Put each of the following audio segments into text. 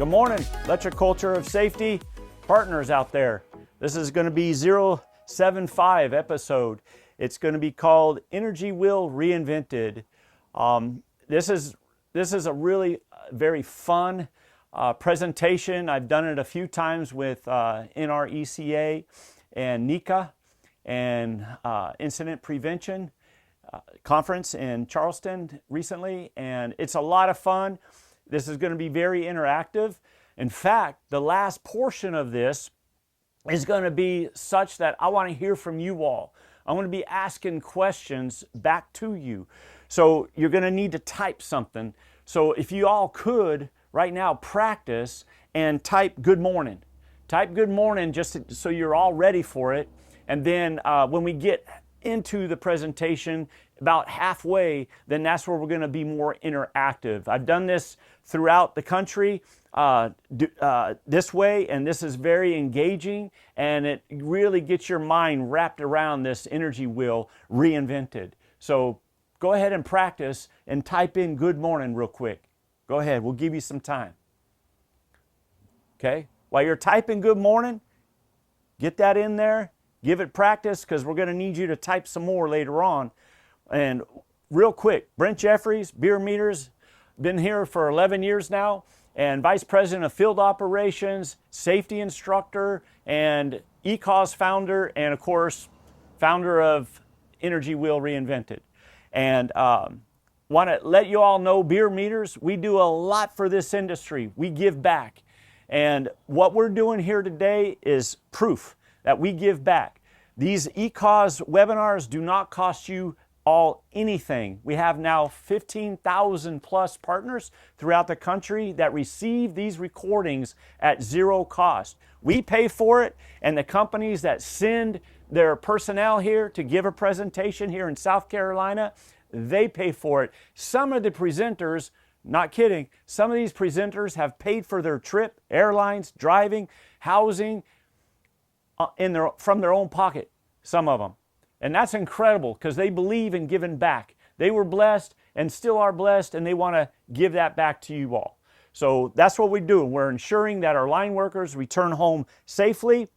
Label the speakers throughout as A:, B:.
A: Good morning, Electric Culture of Safety partners out there. This is going to be 075 episode. It's going to be called Energy Wheel Reinvented. This is a really very fun presentation. I've done it a few times with NRECA and NECA and Incident Prevention Conference in Charleston recently, and it's a lot of fun. This is going to be very interactive. In fact, the last portion of this is going to be such that I want to hear from you all. I'm going to be asking questions back to you. So you're going to need to type something. So if you all could right now practice and type good morning. Type good morning just so you're all ready for it. And then when we get into the presentation about halfway, then that's where we're going to be more interactive. I've done this throughout the country this way, and this is very engaging, and it really gets your mind wrapped around this energy wheel reinvented. So go ahead and practice and type in good morning real quick. Go ahead, we'll give you some time. Okay, while you're typing good morning, get that in there, give it practice, because we're going to need you to type some more later on. And real quick, Brent Jeffries, Bierer Meters, been here for 11 years now, and Vice President of Field Operations, Safety Instructor, and ECOS founder, and of course, founder of Energy Wheel Reinvented. And want to let you all know, Bierer Meters, we do a lot for this industry. We give back. And what we're doing here today is proof that we give back. These ECOS webinars do not cost you all anything. We have now 15,000 plus partners throughout the country that receive these recordings at zero cost. We pay for it, and the companies that send their personnel here to give a presentation here in South Carolina, they pay for it. Some of the presenters, not kidding, some of these presenters have paid for their trip, airlines, driving, housing, from their own pocket, some of them. And that's incredible, because they believe in giving back. They were blessed and still are blessed, and they want to give that back to you all. So that's what we do. We're ensuring that our line workers return home safely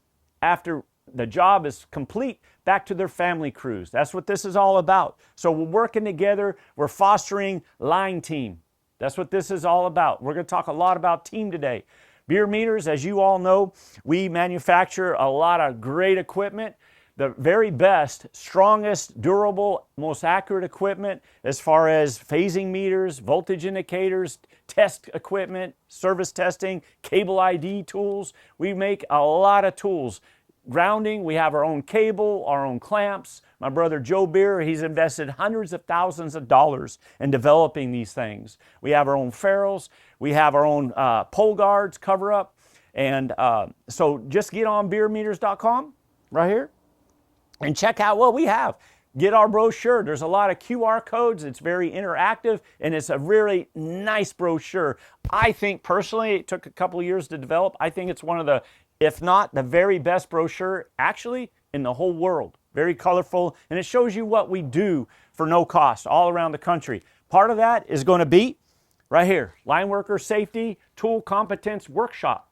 A: after the job is complete, back to their family crews. That's what this is all about. So we're working together. We're fostering line team. That's what this is all about. We're going to talk a lot about team today. Bierer Meters, as you all know, we manufacture a lot of great equipment. The very best, strongest, durable, most accurate equipment as far as phasing meters, voltage indicators, test equipment, service testing, cable ID tools. We make a lot of tools. Grounding, we have our own cable, our own clamps. My brother Joe Bierer, he's invested hundreds of thousands of dollars in developing these things. We have our own ferrules. We have our own pole guards, cover up. And so just get on bierermeters.com right here and check out what we have. Get our brochure. There's a lot of QR codes. It's very interactive, and it's a really nice brochure. I think personally, it took a couple of years to develop. I think it's one of the, if not the very best brochure actually in the whole world. Very colorful, and it shows you what we do for no cost all around the country. Part of that is going to be right here, Line Worker Safety Tool Competence Workshop.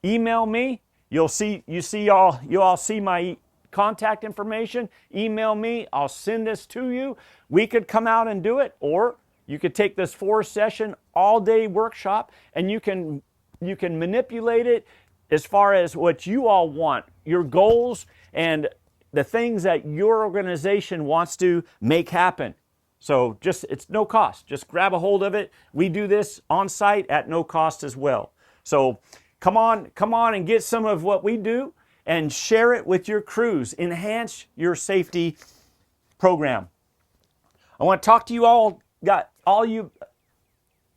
A: Email me. You all see my contact information. Email me. I'll send this to you. We could come out and do it, or you could take this 4-session all-day workshop, and you can manipulate it as far as what you all want, your goals, and the things that your organization wants to make happen. So it's no cost. Just grab a hold of it. We do this on site at no cost as well. So come on and get some of what we do and share it with your crews. Enhance your safety program. I want to talk to you all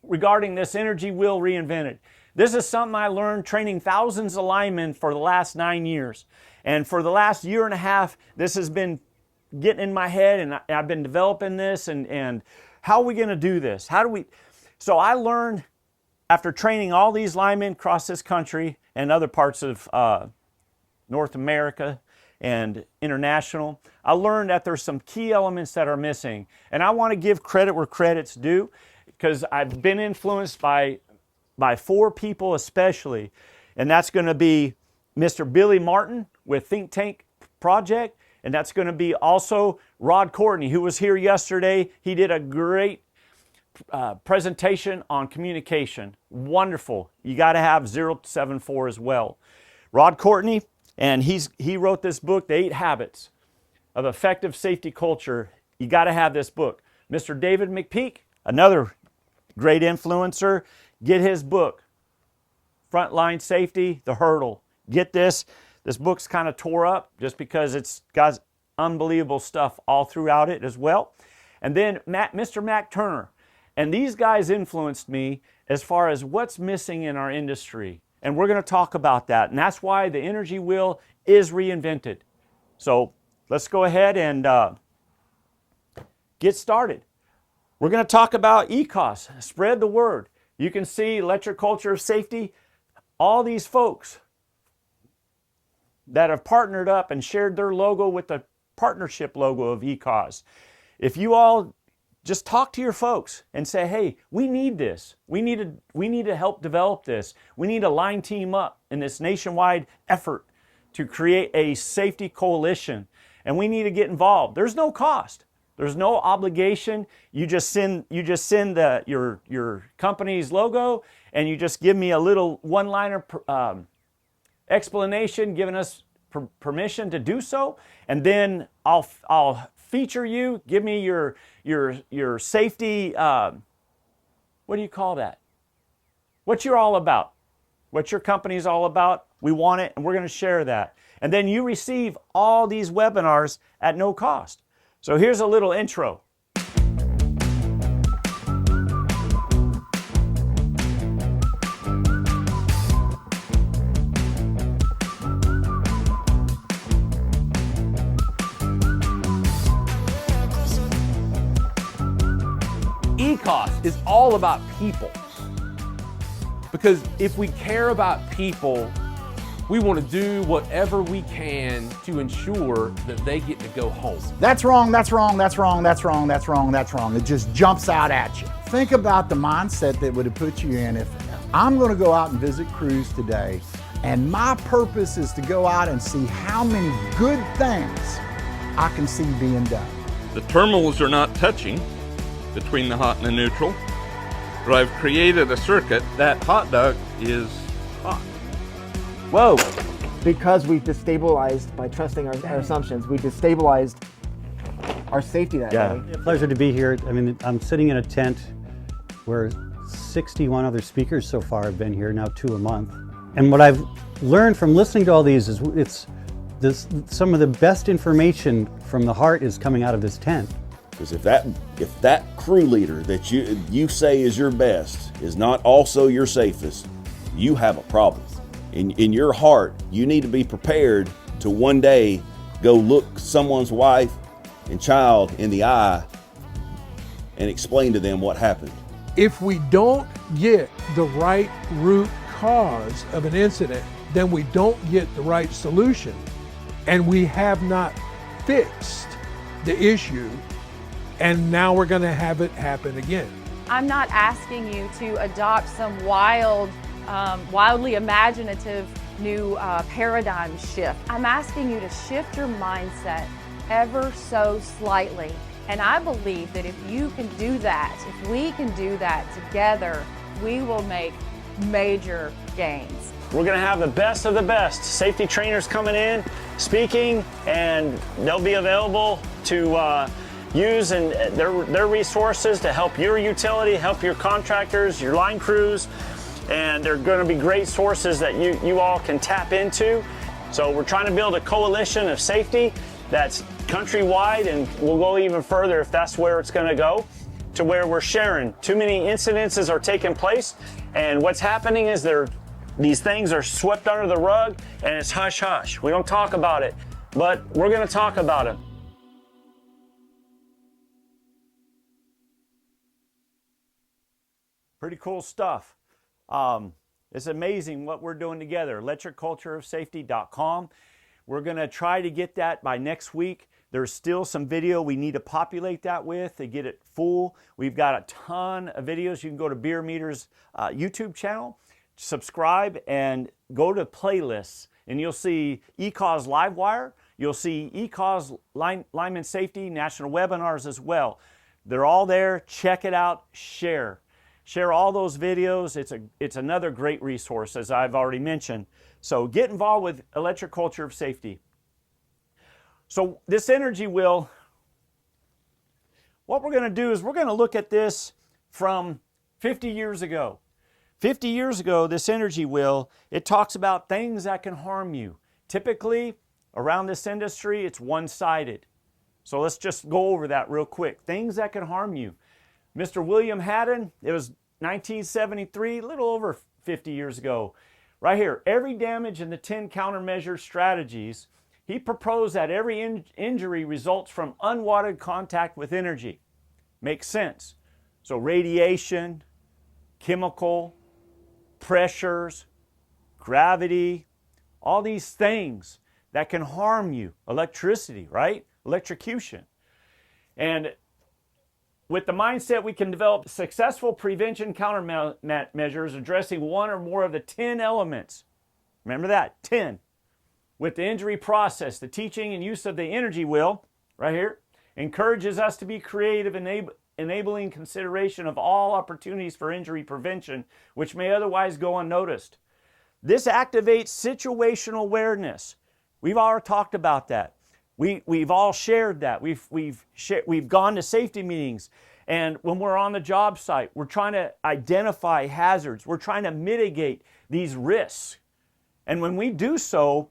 A: regarding this Energy Wheel Reinvented. This is something I learned training thousands of linemen for the last 9 years. And for the last year and a half, this has been getting in my head, and I've been developing this, and how are we going to do this? So I learned after training all these linemen across this country and other parts of North America and international, I learned that there's some key elements that are missing. And I want to give credit where credit's due, because I've been influenced by by 4 people especially, and that's going to be Mr. Billy Martin with Think Tank Project, and that's going to be also Rod Courtney, who was here yesterday. He did a great presentation on communication. Wonderful. You got to have 074 as well. Rod Courtney, and he wrote this book, The 8 Habits of Effective Safety Culture. You got to have this book. Mr. David McPeak, another great influencer, get his book, Frontline Safety, The Hurdle. Get this. This book's kind of tore up just because it's got unbelievable stuff all throughout it as well. And then Mr. Mac Turner. And these guys influenced me as far as what's missing in our industry. And we're going to talk about that. And that's why the energy wheel is reinvented. So let's go ahead and get started. We're going to talk about ECOS, spread the word. You can see Electric Culture of Safety, all these folks that have partnered up and shared their logo with the partnership logo of ECOS. If you all just talk to your folks and say, hey, we need this. We need to help develop this. We need to line team up in this nationwide effort to create a safety coalition. And we need to get involved. There's no cost. There's no obligation. You just send your company's logo, and you just give me a little one-liner explanation, giving us permission to do so, and then I'll feature you. Give me your safety. What do you call that? What you're all about? What your company's all about? We want it, and we're going to share that. And then you receive all these webinars at no cost. So here's a little intro.
B: ECOS is all about people. Because if we care about people, we want to do whatever we can to ensure that they get to go home.
C: That's wrong, that's wrong, that's wrong, that's wrong, that's wrong, that's wrong. It just jumps out at you. Think about the mindset that would have put you in if I'm going to go out and visit crews today, and my purpose is to go out and see how many good things I can see being done.
D: The terminals are not touching between the hot and the neutral, but I've created a circuit. That hot duct is hot.
E: Whoa! Because we've destabilized, by trusting our assumptions, we destabilized our safety that day.
F: Pleasure to be here. I mean, I'm sitting in a tent where 61 other speakers so far have been here, now 2 a month. And what I've learned from listening to all these is some of the best information from the heart is coming out of this tent.
G: Because if that crew leader that you say is your best is not also your safest, you have a problem. In your heart, you need to be prepared to one day go look someone's wife and child in the eye and explain to them what happened.
H: If we don't get the right root cause of an incident, then we don't get the right solution, and we have not fixed the issue, and now we're going to have it happen again.
I: I'm not asking you to adopt some wildly imaginative new paradigm shift. I'm asking you to shift your mindset ever so slightly. And I believe that if you can do that, if we can do that together, we will make major gains.
A: We're going to have the best of the best safety trainers coming in, speaking, and they'll be available to use and their resources to help your utility, help your contractors, your line crews, and they're going to be great sources that you all can tap into. So we're trying to build a coalition of safety that's countrywide, and we'll go even further if that's where it's going to go, to where we're sharing. Too many incidences are taking place, and what's happening is these things are swept under the rug, and it's hush hush. We don't talk about it, but we're going to talk about it. Pretty cool stuff. It's amazing what we're doing together. ElectricCultureofSafety.com. We're going to try to get that by next week There's still some video we need to populate that with to get it full. We've got a ton of videos. You can go to Bierer Meters YouTube channel, subscribe, and go to playlists, and you'll see ECOS Livewire. You'll see ECOS Linemen Safety National Webinars as well. They're all there. Check it out. Share all those videos. It's another great resource, as I've already mentioned. So get involved with electric culture of safety. So this energy wheel, what we're going to do is we're going to look at this from 50 years ago. 50 years ago, this energy wheel, it talks about things that can harm you. Typically, around this industry, it's one-sided. So let's just go over that real quick. Things that can harm you. Mr. William Haddon, it was 1973, a little over 50 years ago. Right here, every damage in the 10 countermeasure strategies, he proposed that every injury results from unwanted contact with energy. Makes sense. So radiation, chemical, pressures, gravity, all these things that can harm you. Electricity, right? Electrocution. And with the mindset, we can develop successful prevention countermeasures addressing one or more of the 10 elements. Remember that, 10. With the injury process, the teaching and use of the energy wheel, right here, encourages us to be creative, enabling consideration of all opportunities for injury prevention, which may otherwise go unnoticed. This activates situational awareness. We've already talked about that. We've all shared that. We've gone to safety meetings, and when we're on the job site, we're trying to identify hazards. We're trying to mitigate these risks. And when we do so,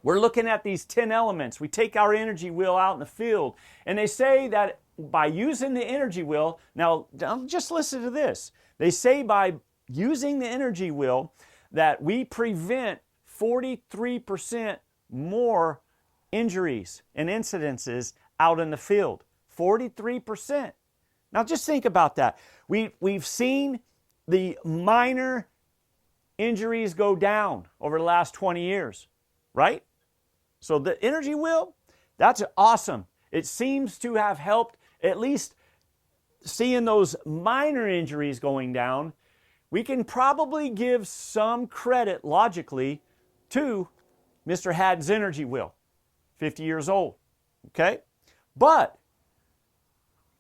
A: we're looking at these 10 elements. We take our energy wheel out in the field, and they say that by using the energy wheel, now just listen to this. They say by using the energy wheel that we prevent 43% more injuries and incidences out in the field. 43%. Now just think about that. We've seen the minor injuries go down over the last 20 years, right? So the energy wheel, that's awesome. It seems to have helped at least seeing those minor injuries going down. We can probably give some credit logically to Mr. Haddon's energy wheel, 50 years old, okay? But,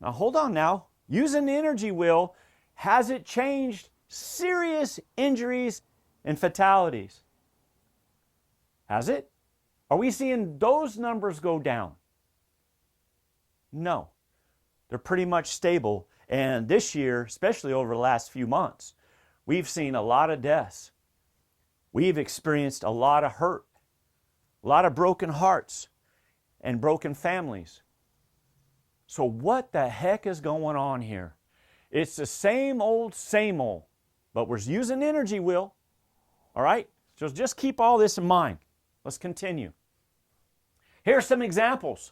A: now hold on now, using the energy wheel, has it changed serious injuries and fatalities? Has it? Are we seeing those numbers go down? No. They're pretty much stable. And this year, especially over the last few months, we've seen a lot of deaths. We've experienced a lot of hurt, a lot of broken hearts and broken families. So what the heck is going on here? It's the same old, but we're using the energy wheel. All right? So just keep all this in mind. Let's continue. Here's some examples.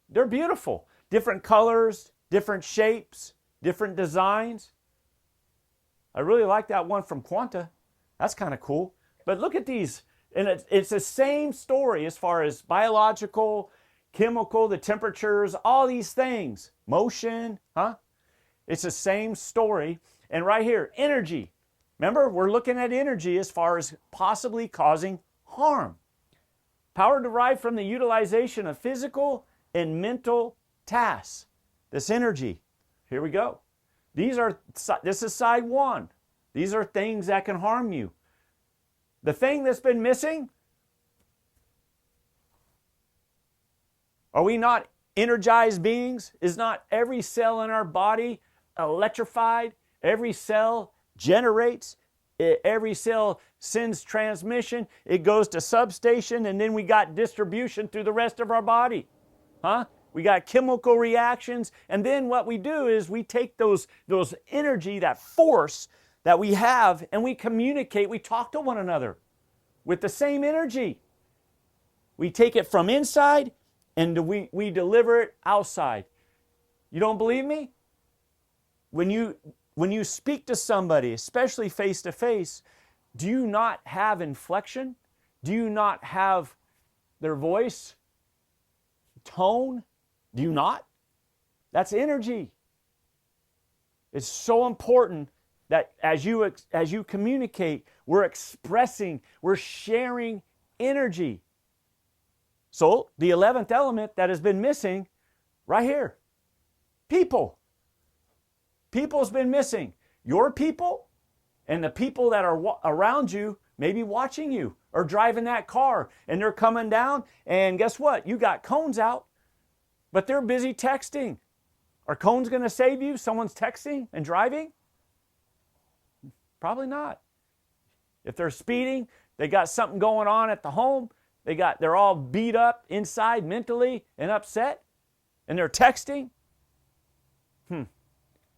A: They're beautiful. Different colors, different shapes, different designs. I really like that one from Quanta. That's kind of cool. But look at these. And it's the same story as far as biological, chemical, the temperatures, all these things. Motion, huh? It's the same story. And right here, energy. Remember, we're looking at energy as far as possibly causing harm. Power derived from the utilization of physical and mental tasks. This energy. Here we go. This is side one. These are things that can harm you. The thing that's been missing, are we not energized beings? Is not every cell in our body electrified? Every cell generates. Every cell sends transmission. It goes to substation, and then we got distribution through the rest of our body. Huh? We got chemical reactions, and then what we do is we take those energy, that force that we have, and we communicate, we talk to one another with the same energy. We take it from inside, and we deliver it outside. You don't believe me? When you speak to somebody, especially face to face, do you not have inflection? Do you not have their voice tone? Do you not? That's energy. It's so important that as you communicate, we're expressing, we're sharing energy. So the 11th element that has been missing right here, people. People's been missing. Your people and the people that are around you, maybe watching you or driving that car, and they're coming down, and guess what? You got cones out, but they're busy texting. Are cones going to save you? Someone's texting and driving? Probably not. If they're speeding, they got something going on at the home, they're all beat up inside mentally and upset, and they're texting.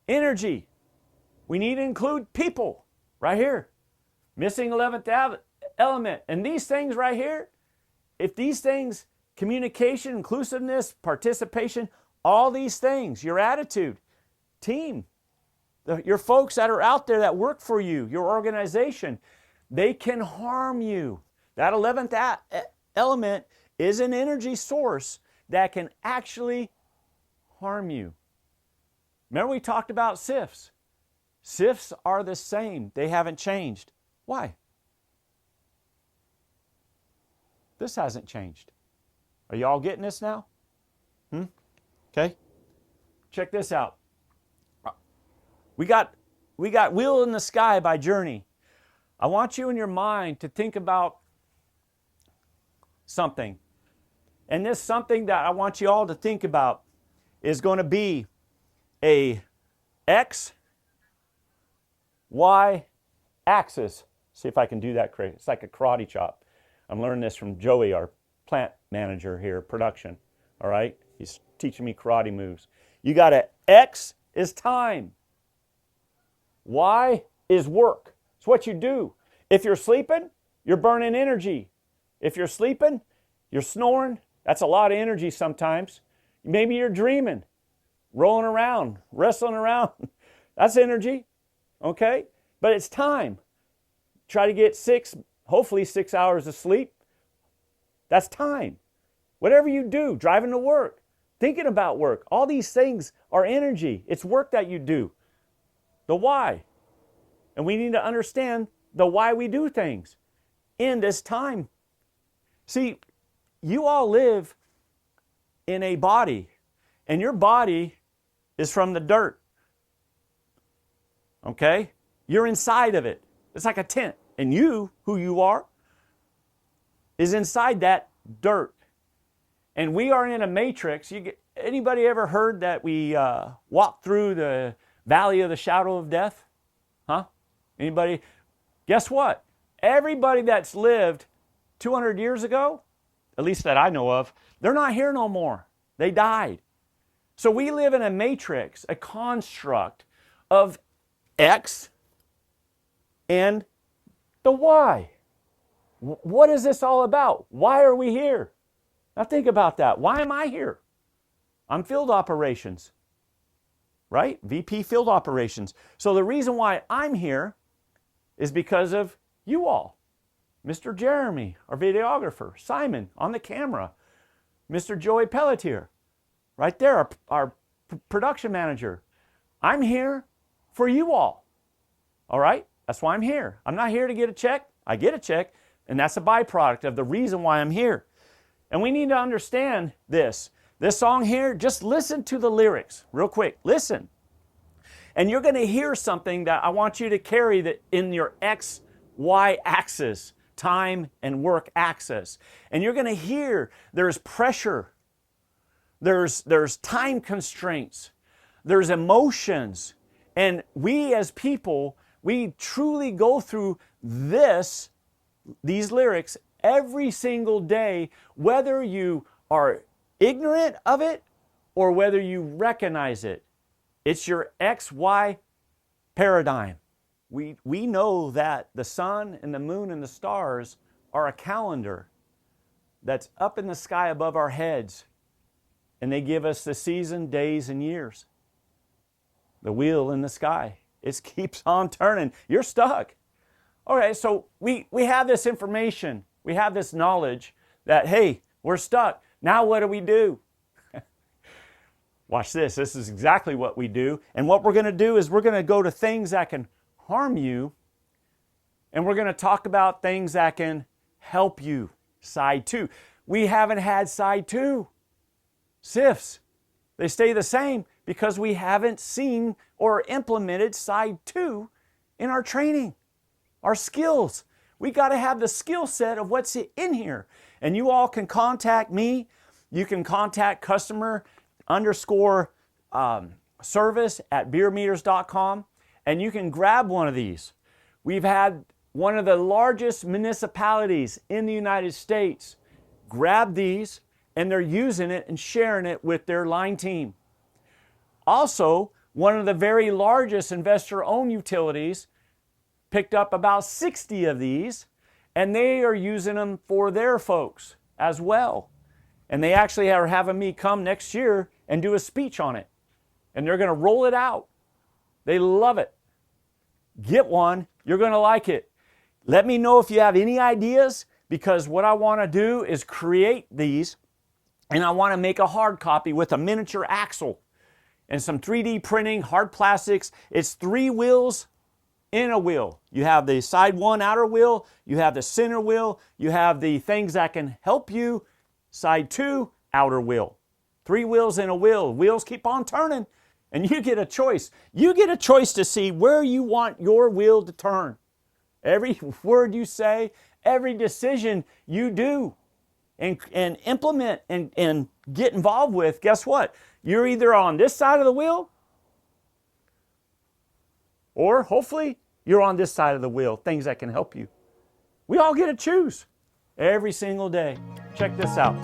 A: Energy. We need to include people right here. Missing 11th element. And these things right here, if these things, communication, inclusiveness, participation, all these things, your attitude, team, your folks that are out there that work for you, your organization, they can harm you. That 11th element is an energy source that can actually harm you. Remember we talked about SIFs. SIFs are the same. They haven't changed. Why? This hasn't changed. Are you all getting this now? Okay. Check this out. We got Wheel in the Sky by Journey. I want you in your mind to think about something. And this something that I want you all to think about is going to be a X, Y axis. See if I can do that correct. It's like a karate chop. I'm learning this from Joey, our plant manager here, production. All right? He's teaching me karate moves. You got a X is time. Y is work. It's what you do. If you're sleeping, you're burning energy. If you're sleeping, you're snoring. That's a lot of energy sometimes. Maybe you're dreaming, rolling around, wrestling around. That's energy, okay? But it's time. Try to get hopefully 6 hours of sleep. That's time. Whatever you do, driving to work, thinking about work, all these things are energy. It's work that you do. The why. And we need to understand the why we do things in this time. See, you all live in a body, and your body is from the dirt. Okay? You're inside of it. It's like a tent. And you, who you are, is inside that dirt. And we are in a matrix. Anybody ever heard that we walk through the valley of the shadow of death? Huh? Anybody? Guess what? Everybody that's lived 200 years ago, at least that I know of, they're not here no more. They died. So we live in a matrix, a construct of X and the Y. What is this all about? Why are we here? Now think about that. Why am I here? I'm field operations, right? VP field operations. So the reason why I'm here is because of you all. Mr. Jeremy, our videographer, Simon on the camera, Mr. Joey Pelletier, right there, our production manager. I'm here for you all right? That's why I'm here. I'm not here to get a check. I get a check, and that's a byproduct of the reason why I'm here. And we need to understand this. This song here, just listen to the lyrics real quick. Listen. And you're going to hear something that I want you to carry that in your X, Y axis, time and work axis. And you're going to hear there's pressure, there's time constraints, there's emotions. And we as people, we truly go through these lyrics every single day, whether you are ignorant of it or whether you recognize it. It's your XY paradigm. We know that the sun and the moon and the stars are a calendar that's up in the sky above our heads, and they give us the season, days, and years. The wheel in the sky. It keeps on turning. You're stuck. Okay, so we have this information. We have this knowledge that, hey, we're stuck. Now what do? Watch this. This is exactly what we do. And what we're going to do is we're going to go to things that can harm you, and we're going to talk about things that can help you. Side 2. We haven't had side 2. SIFs. They stay the same because we haven't seen or implemented side 2 in our training, our skills. We got to have the skill set of what's in here. And you all can contact me. You can contact customer_service at bierermeters.com, and you can grab one of these. We've had one of the largest municipalities in the United States grab these, and they're using it and sharing it with their line team. Also, one of the very largest investor-owned utilities picked up about 60 of these, and they are using them for their folks as well. And they actually are having me come next year and do a speech on it. And they're going to roll it out. They love it. Get one. You're going to like it. Let me know if you have any ideas, because what I want to do is create these, and I want to make a hard copy with a miniature axle and some 3D printing, hard plastics. It's 3 wheels in a wheel. You have the side 1 outer wheel, you have the center wheel, you have the things that can help you, side 2 outer wheel. 3 wheels in a wheel. Wheels keep on turning, and you get a choice. You get a choice to see where you want your wheel to turn. Every word you say, every decision you do and implement and get involved with, guess what? You're either on this side of the wheel, or hopefully you're on this side of the wheel, things that can help you. We all get to choose every single day. Check this out.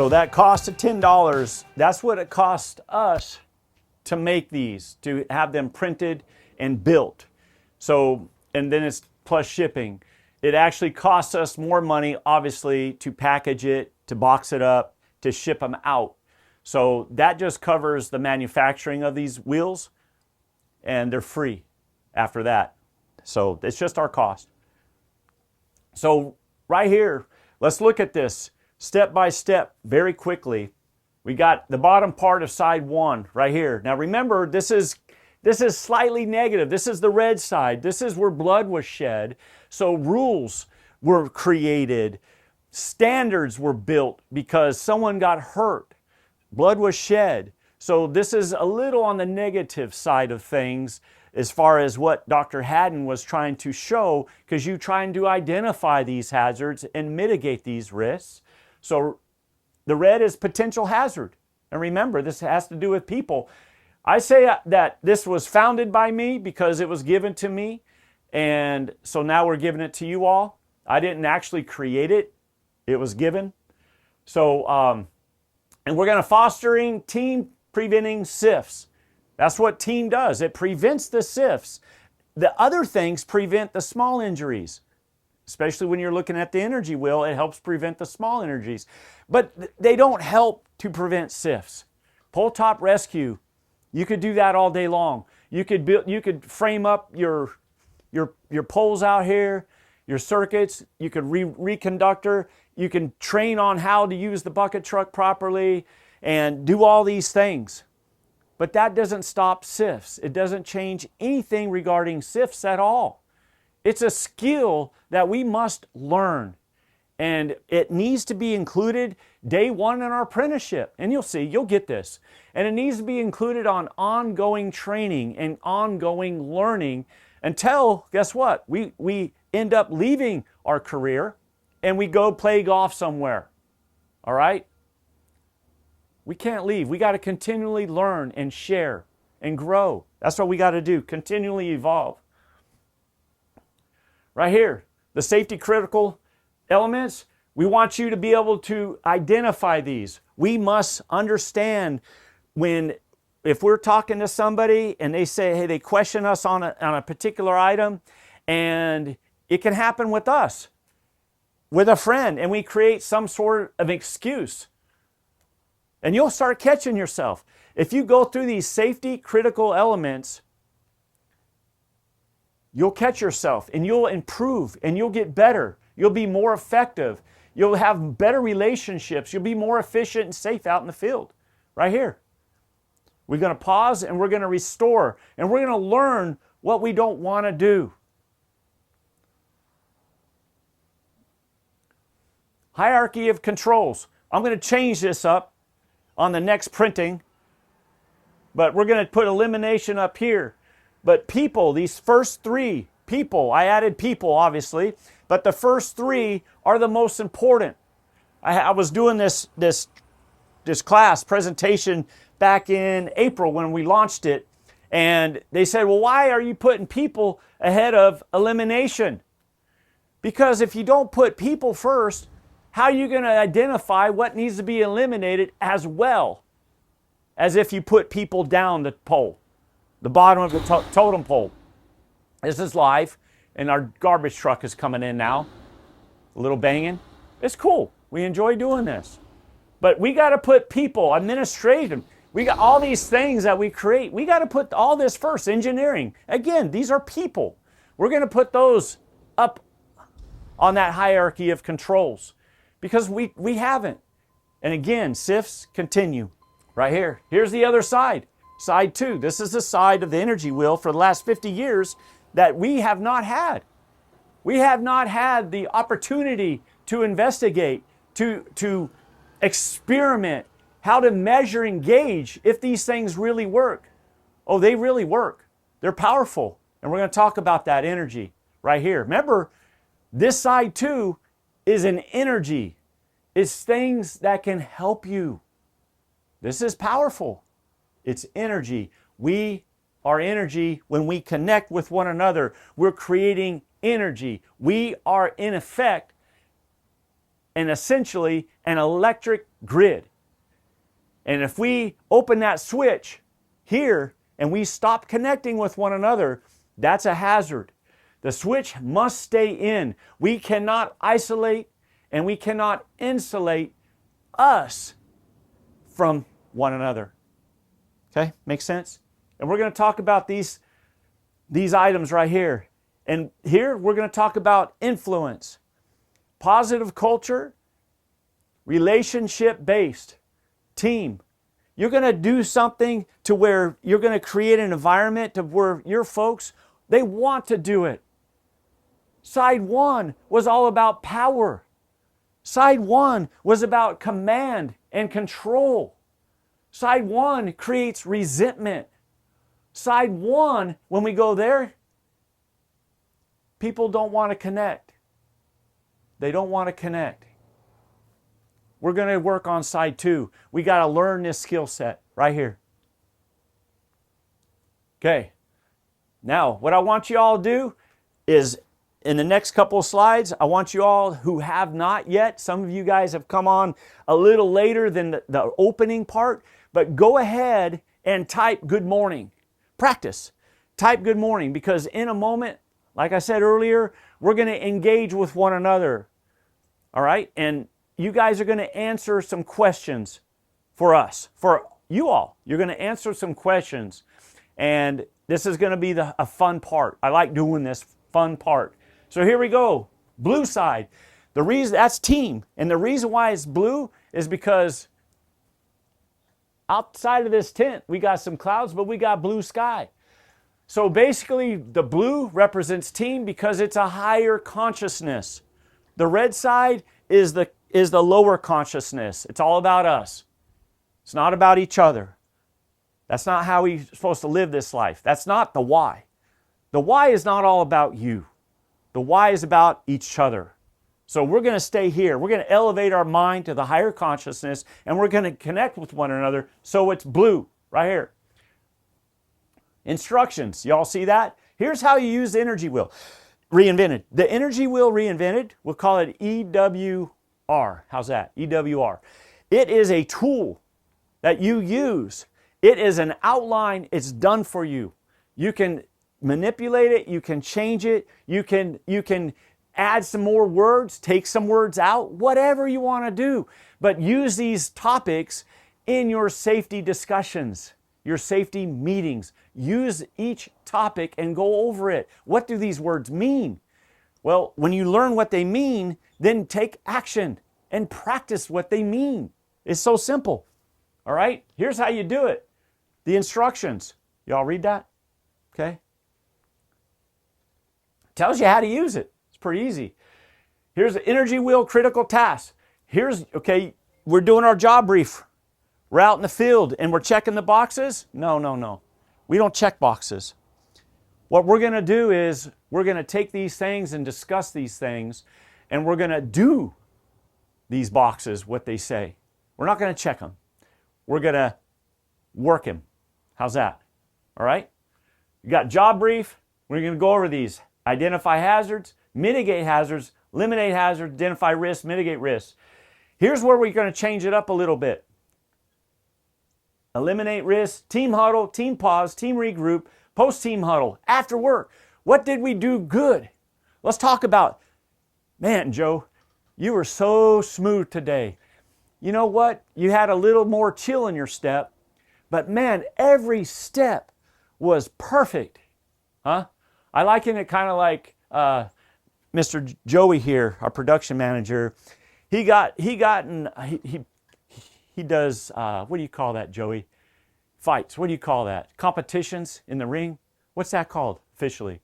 A: So that cost of $10, that's what it cost us to make these, to have them printed and built. So, and then it's plus shipping. It actually costs us more money, obviously, to package it, to box it up, to ship them out. So that just covers the manufacturing of these wheels, and they're free after that. So it's just our cost. So right here, let's look at this step by step very quickly. We got the bottom part of side 1 right here. Now remember, this is slightly negative. This is the red side. This is where blood was shed. So rules were created. Standards were built because someone got hurt. Blood was shed. So this is a little on the negative side of things as far as what Dr. Haddon was trying to show, because you're trying to identify these hazards and mitigate these risks. So the red is potential hazard. And remember, this has to do with people. I say that this was founded by me because it was given to me. And so now we're giving it to you all. I didn't actually create it. It was given. So, and we're going to fostering team preventing SIFs. That's what team does. It prevents the SIFs. The other things prevent the small injuries. Especially when you're looking at the energy wheel, it helps prevent the small injuries. But they don't help to prevent SIFs. Pole top rescue, you could do that all day long. You could frame up your poles out here, your circuits, you could reconductor, you can train on how to use the bucket truck properly and do all these things. But that doesn't stop SIFs. It doesn't change anything regarding SIFs at all. It's a skill that we must learn, and it needs to be included day 1 in our apprenticeship. And you'll see, you'll get this. And it needs to be included on ongoing training and ongoing learning until, guess what? We end up leaving our career and we go play golf somewhere. All right? We can't leave. We got to continually learn and share and grow. That's what we got to do, continually evolve. Right here, the safety critical elements, we want you to be able to identify these. We must understand if we're talking to somebody and they say, hey, they question us on a particular item, and it can happen with us, with a friend, and we create some sort of excuse. And you'll start catching yourself. If you go through these safety critical elements, you'll catch yourself and you'll improve and you'll get better. You'll be more effective. You'll have better relationships. You'll be more efficient and safe out in the field. Right here. We're going to pause and we're going to restore and we're going to learn what we don't want to do. Hierarchy of controls. I'm going to change this up on the next printing, but we're going to put elimination up here. But people, these first 3 people, I added people obviously, but the first 3 are the most important. I was doing this class presentation back in April when we launched it, and they said, well, why are you putting people ahead of elimination? Because if you don't put people first, how are you going to identify what needs to be eliminated as well as if you put people down the pole, the bottom of the totem pole? This is live, and our garbage truck is coming in now. A little banging. It's cool. We enjoy doing this. But we got to put people, administration. We got all these things that we create. We got to put all this first. Engineering. Again, these are people. We're going to put those up on that hierarchy of controls because we haven't. And again, SIFs continue right here. Here's the other side. Side 2. This is the side of the energy wheel for the last 50 years that we have not had. We have not had the opportunity to investigate, to experiment, how to measure and gauge if these things really work. Oh, they really work. They're powerful. And we're going to talk about that energy right here. Remember, this side too is an energy. It's things that can help you. This is powerful. It's energy. We are energy. When we connect with one another, we're creating energy. We are in effect and essentially an electric grid. And if we open that switch here and we stop connecting with one another, that's a hazard. The switch must stay in. We cannot isolate and we cannot insulate us from one another. Okay, makes sense? And we're going to talk about these items right here. And here we're going to talk about influence, positive culture, relationship-based, team. You're going to do something to where you're going to create an environment to where your folks, they want to do it. Side one was all about power. Side one was about command and control. Side one creates resentment. Side one, when we go there, people don't want to connect. They don't want to connect. We're going to work on side two. We got to learn this skill set right here. Okay. Now, what I want you all to do is in the next couple of slides, I want you all who have not yet, some of you guys have come on a little later than the opening part, but go ahead and type good morning. Practice. Type good morning, because in a moment, like I said earlier, we're going to engage with one another. All right? And you guys are going to answer some questions for us, for you all. You're going to answer some questions. And this is going to be a fun part. I like doing this fun part. So here we go. Blue side. The reason that's team. And the reason why it's blue is because outside of this tent, we got some clouds, but we got blue sky. So basically, the blue represents team because it's a higher consciousness. The red side is the lower consciousness. It's all about us. It's not about each other. That's not how we're supposed to live this life. That's not the why. The why is not all about you. The why is about each other. So we're going to stay here. We're going to elevate our mind to the higher consciousness, and we're going to connect with one another. So it's blue right here. Instructions. Y'all see that? Here's how you use the energy wheel. Reinvented. The energy wheel reinvented, we'll call it EWR. How's that? EWR. It is a tool that you use. It is an outline. It's done for you. You can manipulate it. You can change it. You can add some more words, take some words out, whatever you want to do. But use these topics in your safety discussions, your safety meetings. Use each topic and go over it. What do these words mean? Well, when you learn what they mean, then take action and practice what they mean. It's so simple. All right? Here's how you do it. The instructions. Y'all read that? Okay? Tells you how to use it. It's pretty easy. Here's the energy wheel critical task. Okay, we're doing our job brief. We're out in the field and we're checking the boxes. No. We don't check boxes. What we're going to do is we're going to take these things and discuss these things, and we're going to do these boxes, what they say. We're not going to check them. We're going to work them. How's that? All right? You got job brief. We're going to go over these. Identify hazards, mitigate hazards, eliminate hazards, identify risks, mitigate risks. Here's where we're going to change it up a little bit. Eliminate risks, team huddle, team pause, team regroup, post-team huddle, after work. What did we do good? Let's talk about, man, Joe, you were so smooth today. You know what? You had a little more chill in your step, but man, every step was perfect. Huh? I liken it kind of like Mr. Joey here, our production manager. He does, what do you call that, Joey? Fights. What do you call that? Competitions in the ring? What's that called officially?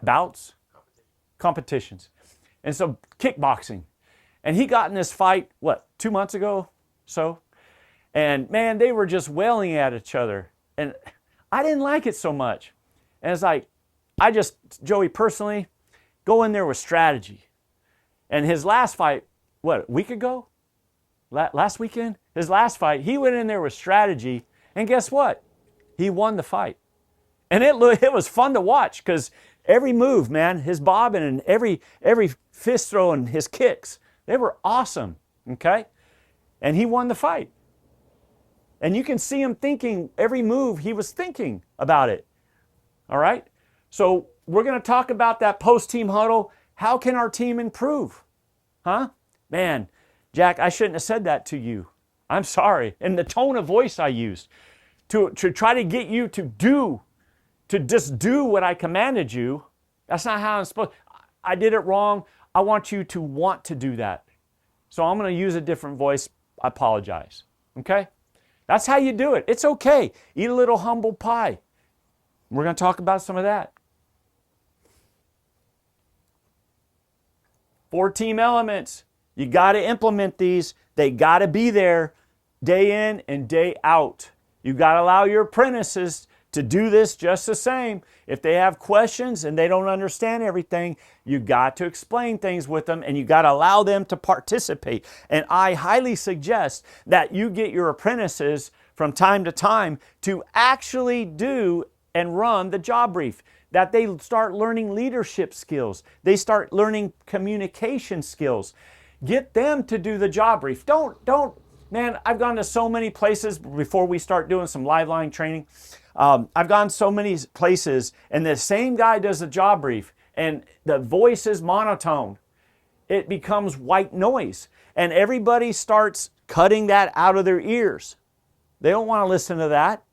A: Bouts? Competitions. And so kickboxing. And he got in this fight, 2 months ago? So? And man, they were just wailing at each other. And I didn't like it so much. And it's like, Joey personally, go in there with strategy. And his last fight, a week ago? Last weekend? His last fight, he went in there with strategy, and guess what? He won the fight. And it was fun to watch, because every move, man, his bobbing and every fist throw and his kicks, they were awesome, okay? And he won the fight. And you can see him thinking every move, he was thinking about it. All right? So we're going to talk about that post-team huddle. How can our team improve? Huh? Man, Jack, I shouldn't have said that to you. I'm sorry. And the tone of voice I used to try to get you to just do what I commanded you, that's not how I'm supposed. I did it wrong. I want you to want to do that. So I'm going to use a different voice. I apologize. Okay? That's how you do it. It's okay. Eat a little humble pie. We're going to talk about some of that. 4 team elements. You got to implement these. They got to be there day in and day out. You got to allow your apprentices to do this just the same. If they have questions and they don't understand everything, you got to explain things with them and you got to allow them to participate. And I highly suggest that you get your apprentices from time to time to actually do and run the job brief, that they start learning leadership skills. They start learning communication skills. Get them to do the job brief. Man, I've gone to so many places before we start doing some live line training. I've gone so many places and the same guy does the job brief and the voice is monotone. It becomes white noise and everybody starts cutting that out of their ears. They don't want to listen to that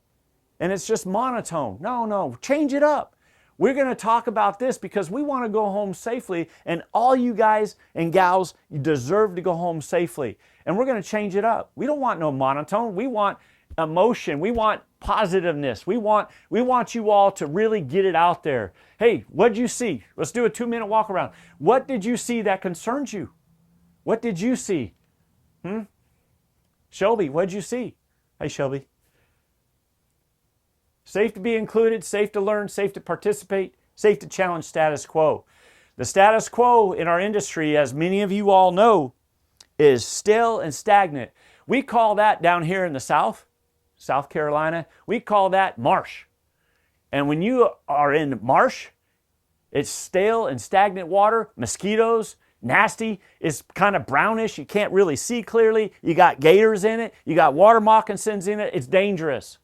A: and it's just monotone. No, change it up. We're going to talk about this because we want to go home safely, and all you guys and gals, you deserve to go home safely. And we're going to change it up. We don't want no monotone. We want emotion. We want positiveness. We want you all to really get it out there. Hey, what'd you see? Let's do a 2-minute walk around. What did you see that concerns you? What did you see? Shelby, what'd you see? Hey, Shelby. Safe to be included, safe to learn, safe to participate, safe to challenge status quo. The status quo in our industry, as many of you all know, is stale and stagnant. We call that down here in the South Carolina, we call that marsh. And when you are in marsh, it's stale and stagnant water, mosquitoes, nasty, it's kind of brownish, you can't really see clearly, you got gators in it, you got water moccasins in it, it's dangerous.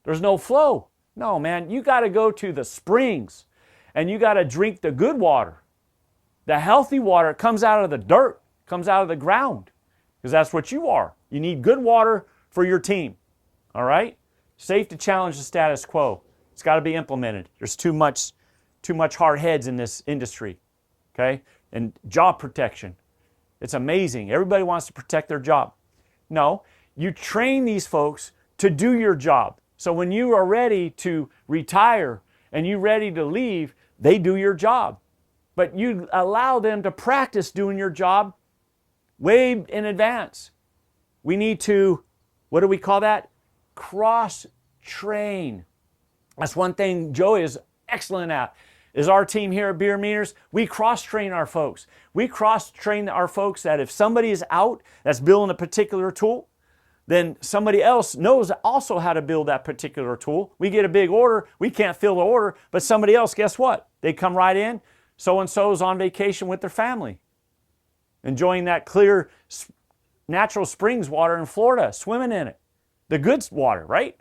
A: There's no flow. No, man, you got to go to the springs and you got to drink the good water. The healthy water comes out of the dirt, comes out of the ground, because that's what you are. You need good water for your team. All right? Safe to challenge the status quo. It's got to be implemented. There's too much hard heads in this industry. Okay? And job protection. It's amazing. Everybody wants to protect their job. No, you train these folks to do your job. So when you are ready to retire and you're ready to leave, they do your job. But you allow them to practice doing your job way in advance. We need to, what do we call that? Cross-train. That's one thing Joey is excellent at, is our team here at Bierer Meters. We cross-train our folks. We cross-train our folks that if somebody is out that's building a particular tool, then somebody else knows also how to build that particular tool. We get a big order, we can't fill the order, but somebody else, guess what? They come right in, so-and-so's on vacation with their family, enjoying that clear natural springs water in Florida, swimming in it. The good water, right?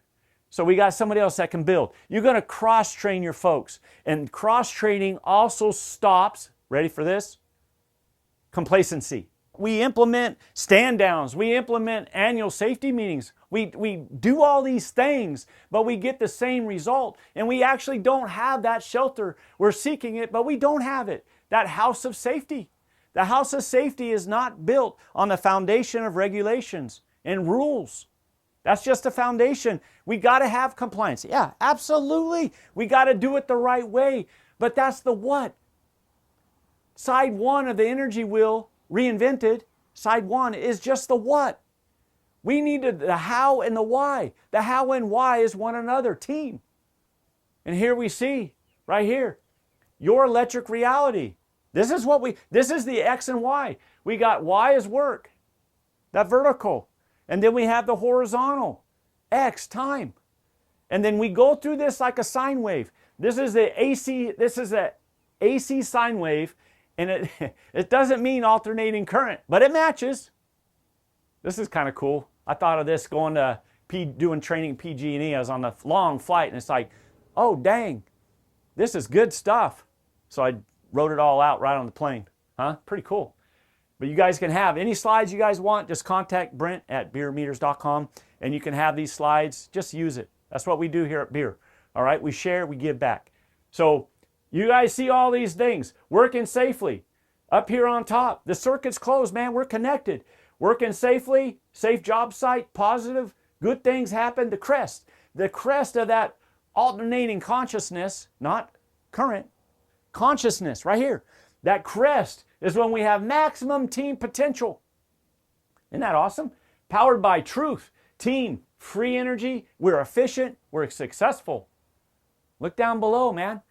A: So we got somebody else that can build. You're going to cross-train your folks. And cross-training also stops, ready for this? Complacency. We implement stand-downs. We implement annual safety meetings. We do all these things, but we get the same result. And we actually don't have that shelter. We're seeking it, but we don't have it. That house of safety. The house of safety is not built on the foundation of regulations and rules. That's just a foundation. We got to have compliance. Yeah, absolutely. We got to do it the right way. But that's the what? Side one of the energy wheel reinvented, side one is just the what. We need the how and the why. The how and why is one another, team. And here we see, right here, your electric reality. This is the X and Y. We got Y is work, that vertical. And then we have the horizontal, X, time. And then we go through this like a sine wave. This is the AC sine wave. And it doesn't mean alternating current, but it matches. This is kind of cool. I thought of this going to doing training PG&E. I was on a long flight, and it's like, oh, dang, this is good stuff. So I wrote it all out right on the plane. Huh? Pretty cool. But you guys can have any slides you guys want. Just contact Brent at bierermeters.com, and you can have these slides. Just use it. That's what we do here at Beer. All right? We share, we give back. So you guys see all these things. Working safely. Up here on top, the circuit's closed, man. We're connected. Working safely, safe job site, positive, good things happen. The crest of that alternating consciousness, not current, consciousness right here. That crest is when we have maximum team potential. Isn't that awesome? Powered by truth, team, free energy. We're efficient. We're successful. Look down below, man.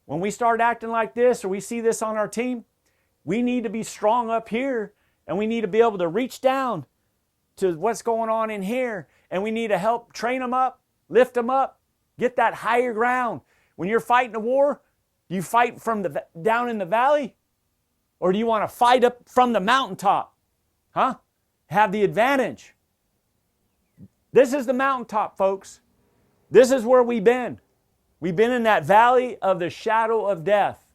A: When we start acting like this or we see this on our team, we need to be strong up here, and we need to be able to reach down to what's going on in here, and we need to help train them up, lift them up, get that higher ground. When you're fighting a war, do you fight from down in the valley, or do you want to fight up from the mountaintop? Huh? Have the advantage. This is the mountaintop, folks. This is where we've been. We've been in that valley of the shadow of death.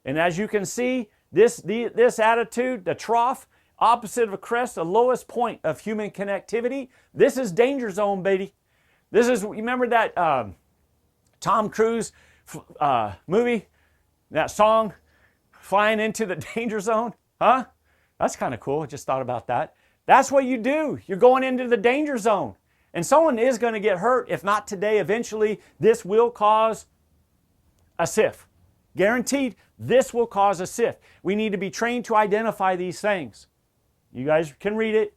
A: And as you can see, this attitude, the trough, opposite of a crest, the lowest point of human connectivity, this is danger zone, baby. This is, you remember that Tom Cruise movie, that song, Flying into the Danger Zone? Huh? That's kind of cool. I just thought about that. That's what you do. You're going into the danger zone. And someone is going to get hurt. If not today, eventually this will cause a SIF. Guaranteed, this will cause a SIF. We need to be trained to identify these things. You guys can read it.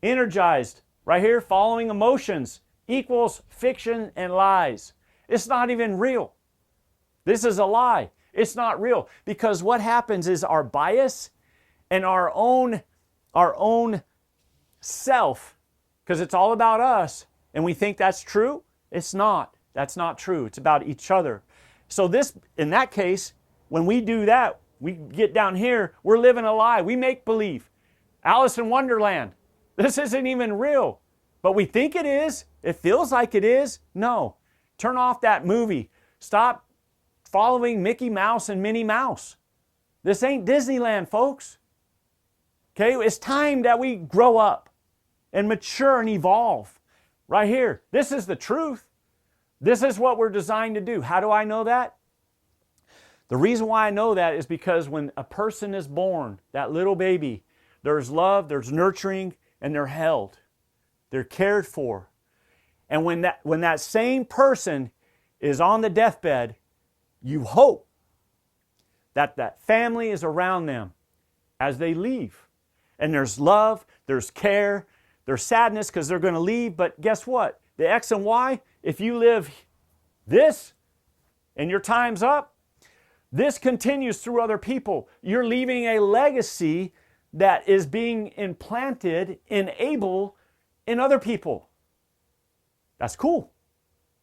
A: Energized, right here, following emotions equals fiction and lies. It's not even real. This is a lie. It's not real. Because what happens is our bias and our own self, because it's all about us, and we think that's true. It's not. That's not true. It's about each other. So this, in that case, when we do that, we get down here, we're living a lie. We make believe. Alice in Wonderland. This isn't even real. But we think it is. It feels like it is. No. Turn off that movie. Stop following Mickey Mouse and Minnie Mouse. This ain't Disneyland, folks. Okay? It's time that we grow up and mature and evolve. Right here. This is the truth. This is what we're designed to do. How do I know that? The reason why I know that is because when a person is born, that little baby, there's love, there's nurturing, and they're held. They're cared for. And when that same person is on the deathbed, you hope that that family is around them as they leave. And there's love, there's care, there's sadness because they're going to leave, but guess what? The X and Y, if you live this and your time's up, this continues through other people. You're leaving a legacy that is being implanted, enabled in other people. That's cool.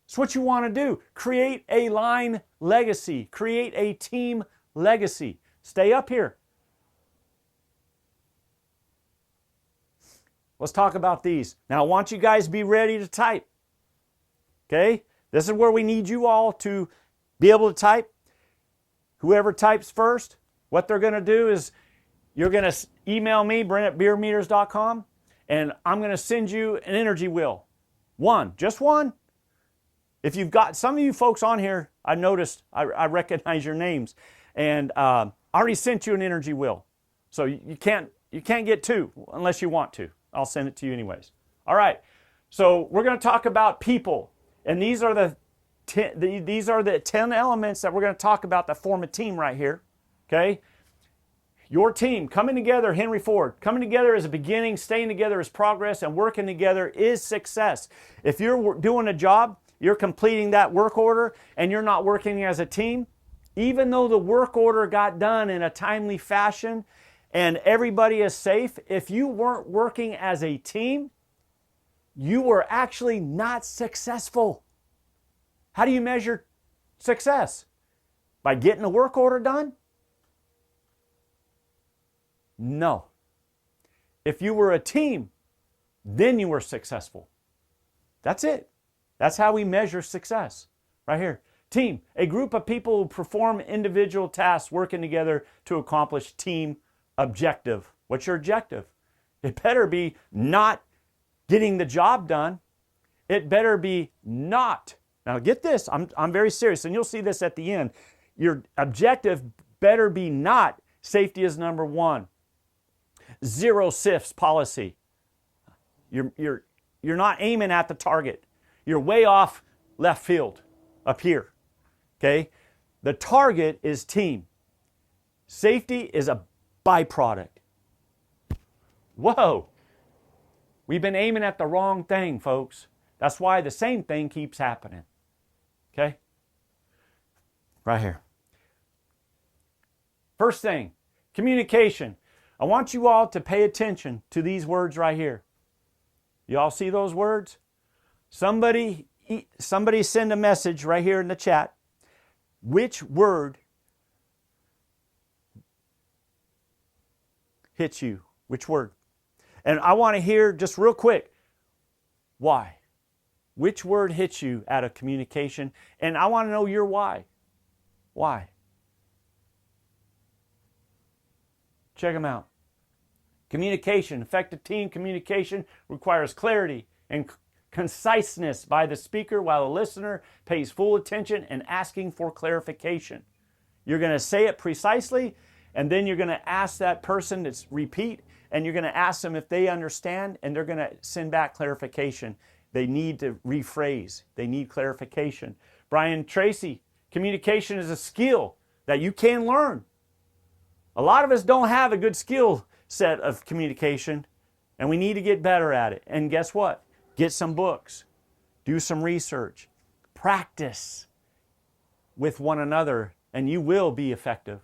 A: It's what you want to do. Create a line legacy. Create a team legacy. Stay up here. Let's talk about these. Now I want you guys to be ready to type. Okay? This is where we need you all to be able to type. Whoever types first, what they're going to do is you're going to email me, Brent at bierermeters.com, and I'm going to send you an energy wheel. One, just one. If you've got some of you folks on here, I noticed, I recognize your names, and I already sent you an energy wheel. So you can't get two unless you want to. I'll send it to you anyways. All right. So we're going to talk about people, and these are the 10 elements that we're going to talk about that form a team right here. Okay? Your team coming together, Henry Ford, coming together is a beginning, staying together is progress, and working together is success. If you're doing a job, you're completing that work order, and you're not working as a team, even though the work order got done in a timely fashion and everybody is safe, if you weren't working as a team, you were actually not successful. How do you measure success? By getting the work order done? No. If you were a team, then you were successful. That's it. That's how we measure success. Right here. Team, a group of people who perform individual tasks working together to accomplish team objective. What's your objective? It better be not getting the job done. It better be not. Now get this, I'm very serious, and you'll see this at the end. Your objective better be not safety is number one. Zero SIFs policy. You're not aiming at the target. You're way off left field up here. Okay? The target is team. Safety is a byproduct. Whoa! We've been aiming at the wrong thing, folks. That's why the same thing keeps happening. Okay? Right here. First thing, communication. I want you all to pay attention to these words right here. You all see those words? Somebody send a message right here in the chat. Which word hits you? Which word? And I want to hear just real quick, why? Which word hits you out of communication? And I want to know your why. Why? Check them out. Communication, effective team communication requires clarity and conciseness by the speaker while the listener pays full attention and asking for clarification. You're going to say it precisely, and then you're going to ask that person to repeat, and you're going to ask them if they understand, and they're going to send back clarification. They need to rephrase. They need clarification. Brian Tracy, communication is a skill that you can learn. A lot of us don't have a good skill set of communication, and we need to get better at it. And guess what? Get some books. Do some research. Practice with one another, and you will be effective.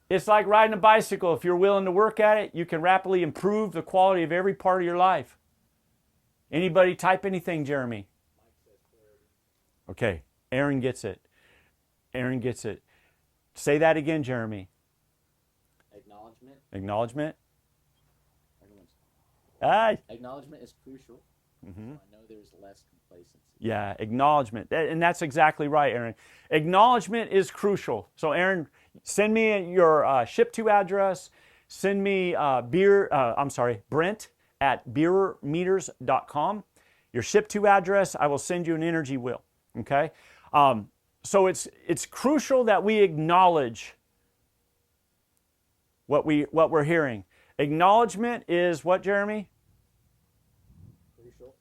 A: It's like riding a bicycle. If you're willing to work at it, you can rapidly improve the quality of every part of your life. Anybody type anything, Jeremy? Okay, Aaron gets it. Aaron gets it. Say that again, Jeremy.
J: Acknowledgement.
A: Acknowledgement.
J: Acknowledgement is crucial. So I know there's less complacency.
A: Yeah, acknowledgement. And that's exactly right, Aaron. Acknowledgement is crucial. So, Aaron, send me your ship-to address. Send me Brent at bierermeters.com. Your ship-to address, I will send you an energy wheel. Okay? So it's crucial that we acknowledge what we're hearing. Acknowledgement is what, Jeremy?
J: Crucial.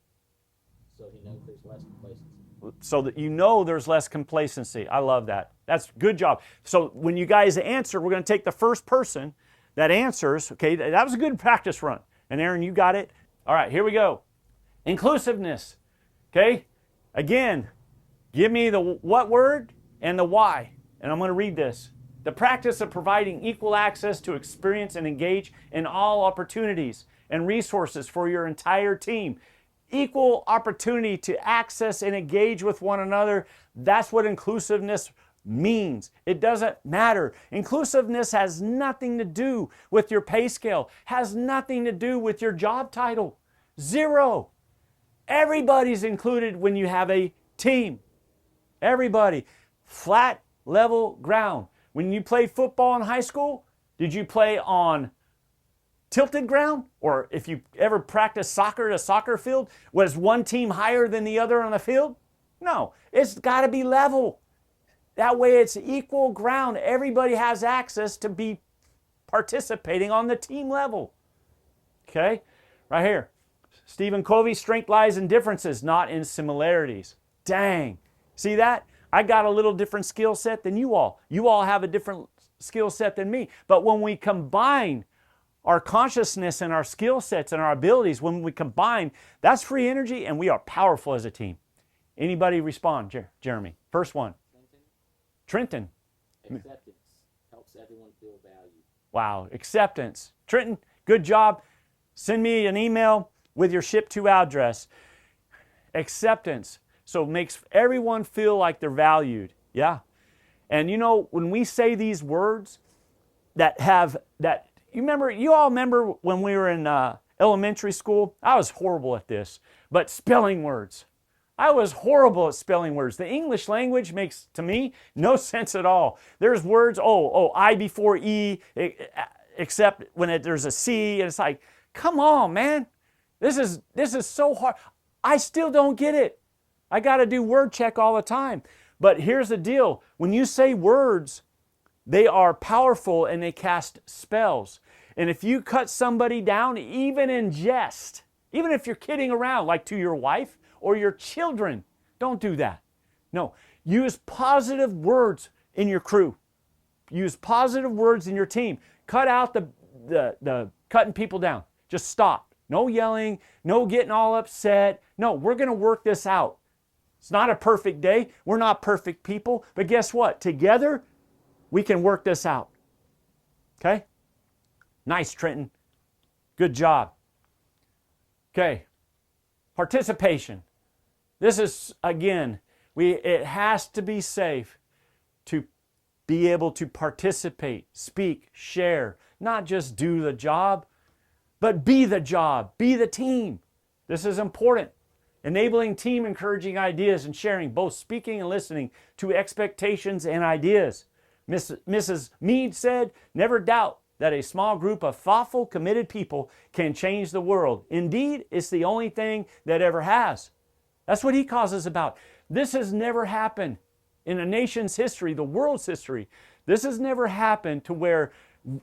J: So he knows there's less complacency.
A: So that you know there's less complacency. I love that. That's good job. So when you guys answer, we're going to take the first person that answers. Okay, that was a good practice run. And Aaron, you got it. All right, here we go. Inclusiveness. Okay, again, give me the what word and the why. And I'm going to read this. The practice of providing equal access to experience and engage in all opportunities and resources for your entire team. Equal opportunity to access and engage with one another. That's what inclusiveness means. It doesn't matter. Inclusiveness has nothing to do with your pay scale, has nothing to do with your job title. Zero. Everybody's included when you have a team. Everybody. Flat, level ground. When you played football in high school, did you play on tilted ground? Or if you ever practiced soccer at a soccer field, was one team higher than the other on the field? No, it's got to be level. That way it's equal ground. Everybody has access to be participating on the team level. Okay, right here. Stephen Covey, strength lies in differences, not in similarities. Dang, see that? I got a little different skill set than you all. You all have a different skill set than me. But when we combine our consciousness and our skill sets and our abilities, when we combine, that's free energy and we are powerful as a team. Anybody respond, Jeremy? First one. Trenton.
J: Acceptance helps everyone feel valued.
A: Wow, acceptance. Trenton, good job. Send me an email with your ship-to address. Acceptance. So it makes everyone feel like they're valued. Yeah. And you know, when we say these words that you all remember when we were in elementary school? I was horrible at this, but spelling words. I was horrible at spelling words. The English language makes, to me, no sense at all. There's words, I before E, except when there's a C, and it's like, come on, man. This is so hard. I still don't get it. I got to do word check all the time. But here's the deal. When you say words, they are powerful and they cast spells. And if you cut somebody down, even in jest, even if you're kidding around, like to your wife or your children, don't do that. No, use positive words in your crew. Use positive words in your team. Cut out the cutting people down. Just stop. No yelling, no getting all upset. No, we're going to work this out. It's not a perfect day. We're not perfect people. But guess what? Together, we can work this out. Okay? Nice, Trenton. Good job. Okay. Participation. This is, again, it has to be safe to be able to participate, speak, share, not just do the job, but be the job, be the team. This is important. Enabling team, encouraging ideas, and sharing, both speaking and listening to expectations and ideas. Mrs. Mead said, never doubt that a small group of thoughtful, committed people can change the world. Indeed, it's the only thing that ever has. That's what he calls us about. This has never happened in a nation's history, the world's history. This has never happened to where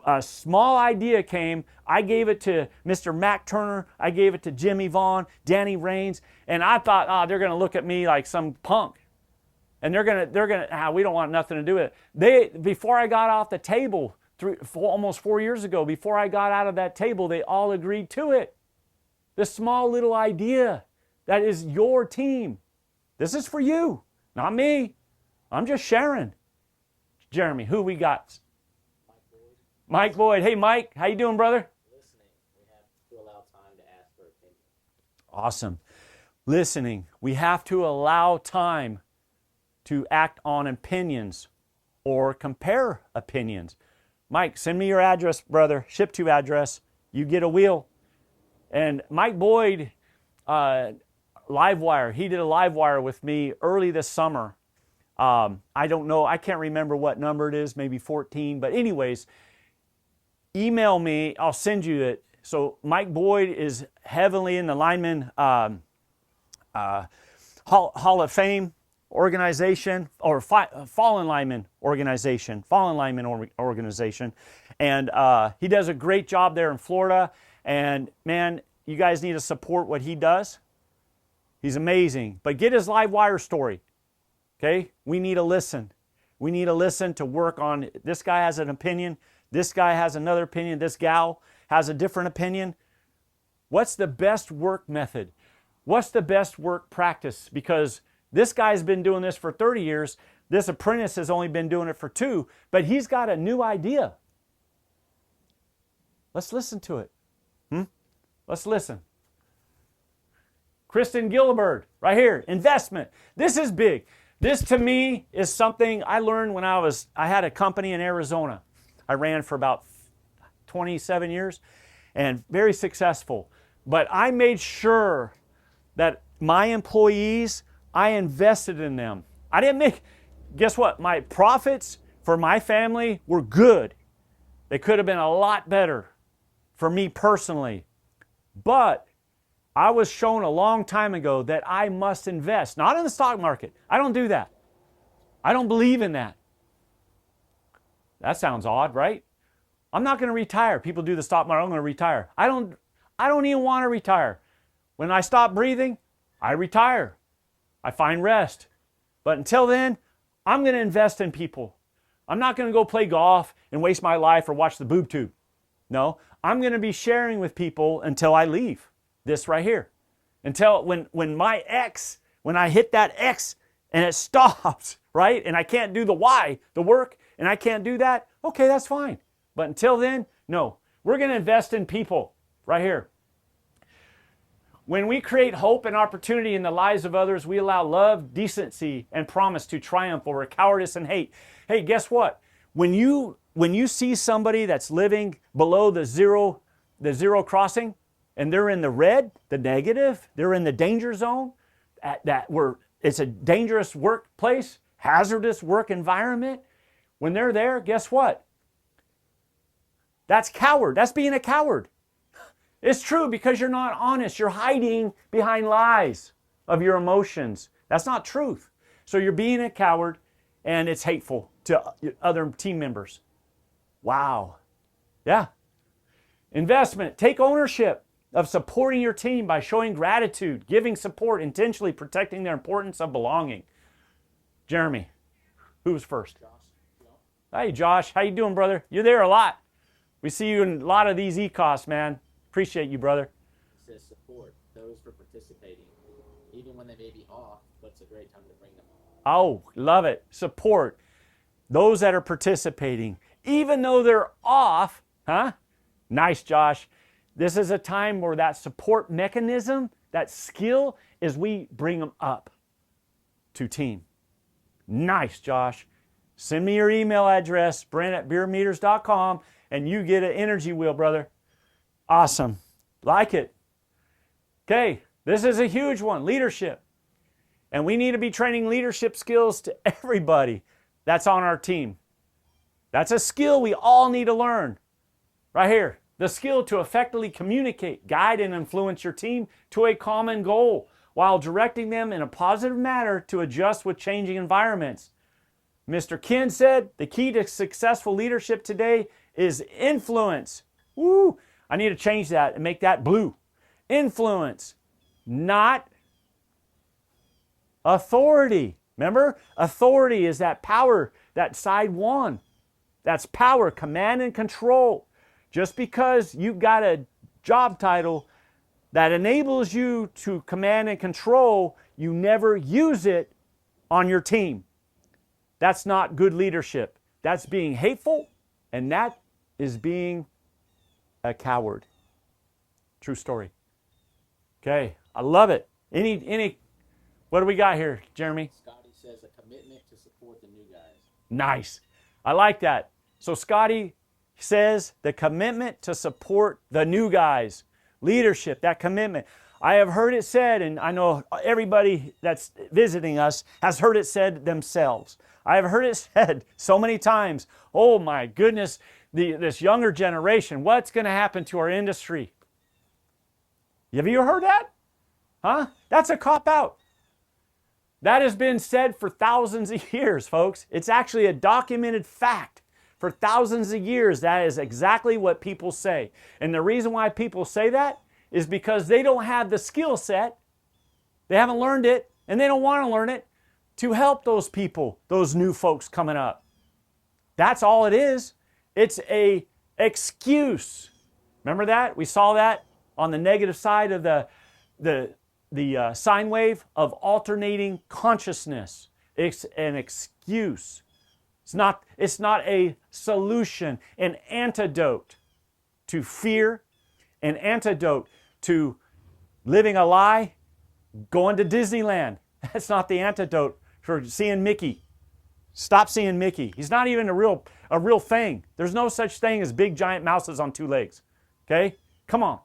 A: a small idea came. I gave it to Mr. Mac Turner. I gave it to Jimmy Vaughn, Danny Raines, and I thought, they're going to look at me like some punk. And they're gonna, we don't want nothing to do with it. Before I got off the table, almost 4 years ago, before I got out of that table, they all agreed to it. This small little idea, that is your team. This is for you, not me. I'm just sharing. Jeremy, who we got? Mike Boyd. Hey, Mike. How you doing, brother?
J: Listening. We have to allow time to ask for opinion.
A: Awesome. Listening. We have to allow time to act on opinions or compare opinions. Mike, send me your address, brother. Ship to address. You get a wheel. And Mike Boyd, Livewire, he did a Livewire with me early this summer. I don't know. I can't remember what number it is, maybe 14. But anyways, email me. I'll send you it. So Mike Boyd is heavily in the Linemen Hall of Fame organization, or Fallen Lineman organization, and he does a great job there in Florida. And man, you guys need to support what he does. He's amazing. But get his Livewire story. Okay, we need to listen. We need to listen to work on. This guy has an opinion. This guy has another opinion. This gal has a different opinion. What's the best work method? What's the best work practice? Because this guy's been doing this for 30 years. This apprentice has only been doing it for 2, but he's got a new idea. Let's listen to it. Let's listen. Kristen Gilbert, right here, investment. This is big. This to me is something I learned when I had a company in Arizona. I ran for about 27 years and very successful. But I made sure that my employees, I invested in them. I didn't make, guess what? My profits for my family were good. They could have been a lot better for me personally. But I was shown a long time ago that I must invest, not in the stock market. I don't do that. I don't believe in that. That sounds odd, right? I'm not going to retire. People do the stock market. I'm going to retire. I don't even want to retire. When I stop breathing, I retire. I find rest. But until then, I'm going to invest in people. I'm not going to go play golf and waste my life or watch the boob tube. No, I'm going to be sharing with people until I leave. This right here. Until when I hit that X and it stops, right? And I can't do the Y, the work, and I can't do that, okay, that's fine. But until then, no. We're going to invest in people right here. When we create hope and opportunity in the lives of others, we allow love, decency, and promise to triumph over cowardice and hate. Hey, guess what? When you when you see somebody that's living below the zero crossing, and they're in the red, the negative, they're in the danger zone, it's a dangerous workplace, hazardous work environment. When they're there, guess what? That's coward. That's being a coward. It's true, because you're not honest. You're hiding behind lies of your emotions. That's not truth. So you're being a coward, and it's hateful to other team members. Wow. Yeah. Investment. Take ownership of supporting your team by showing gratitude, giving support, intentionally protecting their importance of belonging. Jeremy, who was first? Hey, Josh. How you doing, brother? You're there a lot. We see you in a lot of these ECOS, man. Appreciate you, brother.
J: It says support those for participating, even when they may be off, but it's a great time to bring them on.
A: Oh, love it. Support those that are participating, even though they're off, huh? Nice, Josh. This is a time where that support mechanism, that skill, is we bring them up to team. Nice, Josh. Send me your email address, Brent@bierermeters.com, and you get an energy wheel, brother. Awesome. Like it. Okay, this is a huge one, leadership. And we need to be training leadership skills to everybody that's on our team. That's a skill we all need to learn. Right here, the skill to effectively communicate, guide, and influence your team to a common goal while directing them in a positive manner to adjust with changing environments. Mr. Ken said, the key to successful leadership today is influence. Woo! I need to change that and make that blue. Influence, not authority. Remember, authority is that power, that side one. That's power, command and control. Just because you've got a job title that enables you to command and control, you never use it on your team. That's not good leadership. That's being hateful, and that is being a coward. True story. Okay, I love it. What do we got here, Jeremy?
J: Scotty says a commitment to support the new guys.
A: Nice. I like that. So Scotty says the commitment to support the new guys. Leadership, that commitment. I have heard it said, and I know everybody that's visiting us has heard it said themselves. I have heard it said so many times, oh my goodness, this younger generation, what's going to happen to our industry? Have you heard that? Huh? That's a cop-out. That has been said for thousands of years, folks. It's actually a documented fact. For thousands of years, that is exactly what people say. And the reason why people say that is because they don't have the skill set, they haven't learned it, and they don't want to learn it to help those people, those new folks coming up. That's all it is. It's a excuse. Remember that? We saw that on the negative side of the sine wave of alternating consciousness. It's an excuse. It's not a solution, an antidote to fear, an antidote to living a lie, going to Disneyland. That's not the antidote for seeing Mickey. Stop seeing Mickey. He's not even a real thing. There's no such thing as big giant mouses on two legs. Okay? Come on.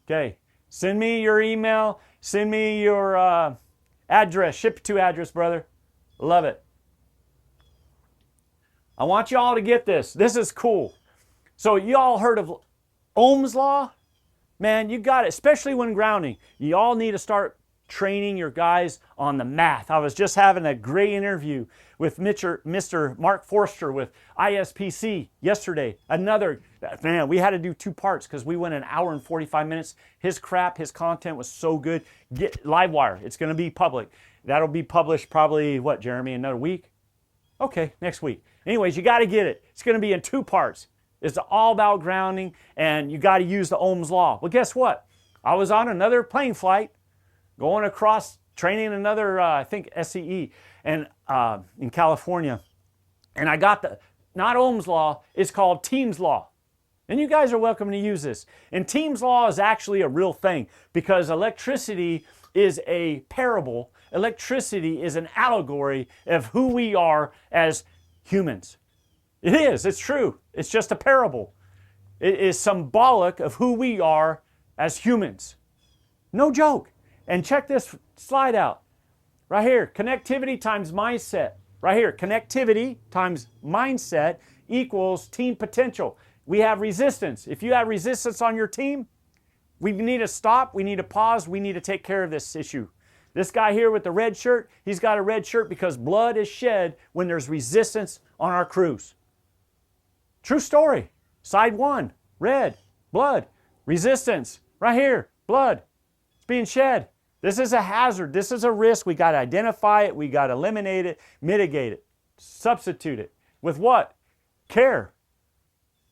A: Okay. Send me your email. Send me your address. Ship to address, brother. Love it. I want you all to get this. This is cool. So you all heard of Ohm's Law? Man, you got it, especially when grounding. You all need to start training your guys on the math. I was just having a great interview with Mr. Mark Forster with ISPC yesterday. Man, we had to do 2 parts because we went an hour and 45 minutes. His content was so good. Get Livewire. It's going to be public. That'll be published probably, what, Jeremy, another week? Okay, next week. Anyways, you got to get it. It's going to be in 2 parts. It's all about grounding, and you got to use the Ohm's Law. Well, guess what? I was on another plane flight going across, training another, I think, SCE and in California. And I got not Ohm's Law, it's called Team's Law. And you guys are welcome to use this. And Team's Law is actually a real thing because electricity is a parable. Electricity is an allegory of who we are as humans. It is. It's true. It's just a parable. It is symbolic of who we are as humans. No joke. And check this slide out. Right here, connectivity times mindset. Right here, connectivity times mindset equals team potential. We have resistance. If you have resistance on your team, we need to stop, we need to pause, we need to take care of this issue. This guy here with the red shirt, he's got a red shirt because blood is shed when there's resistance on our crews. True story. Side 1, red, blood, resistance. Right here, blood. It's being shed. This is a hazard. This is a risk. We got to identify it. We got to eliminate it, mitigate it, substitute it. With what? Care.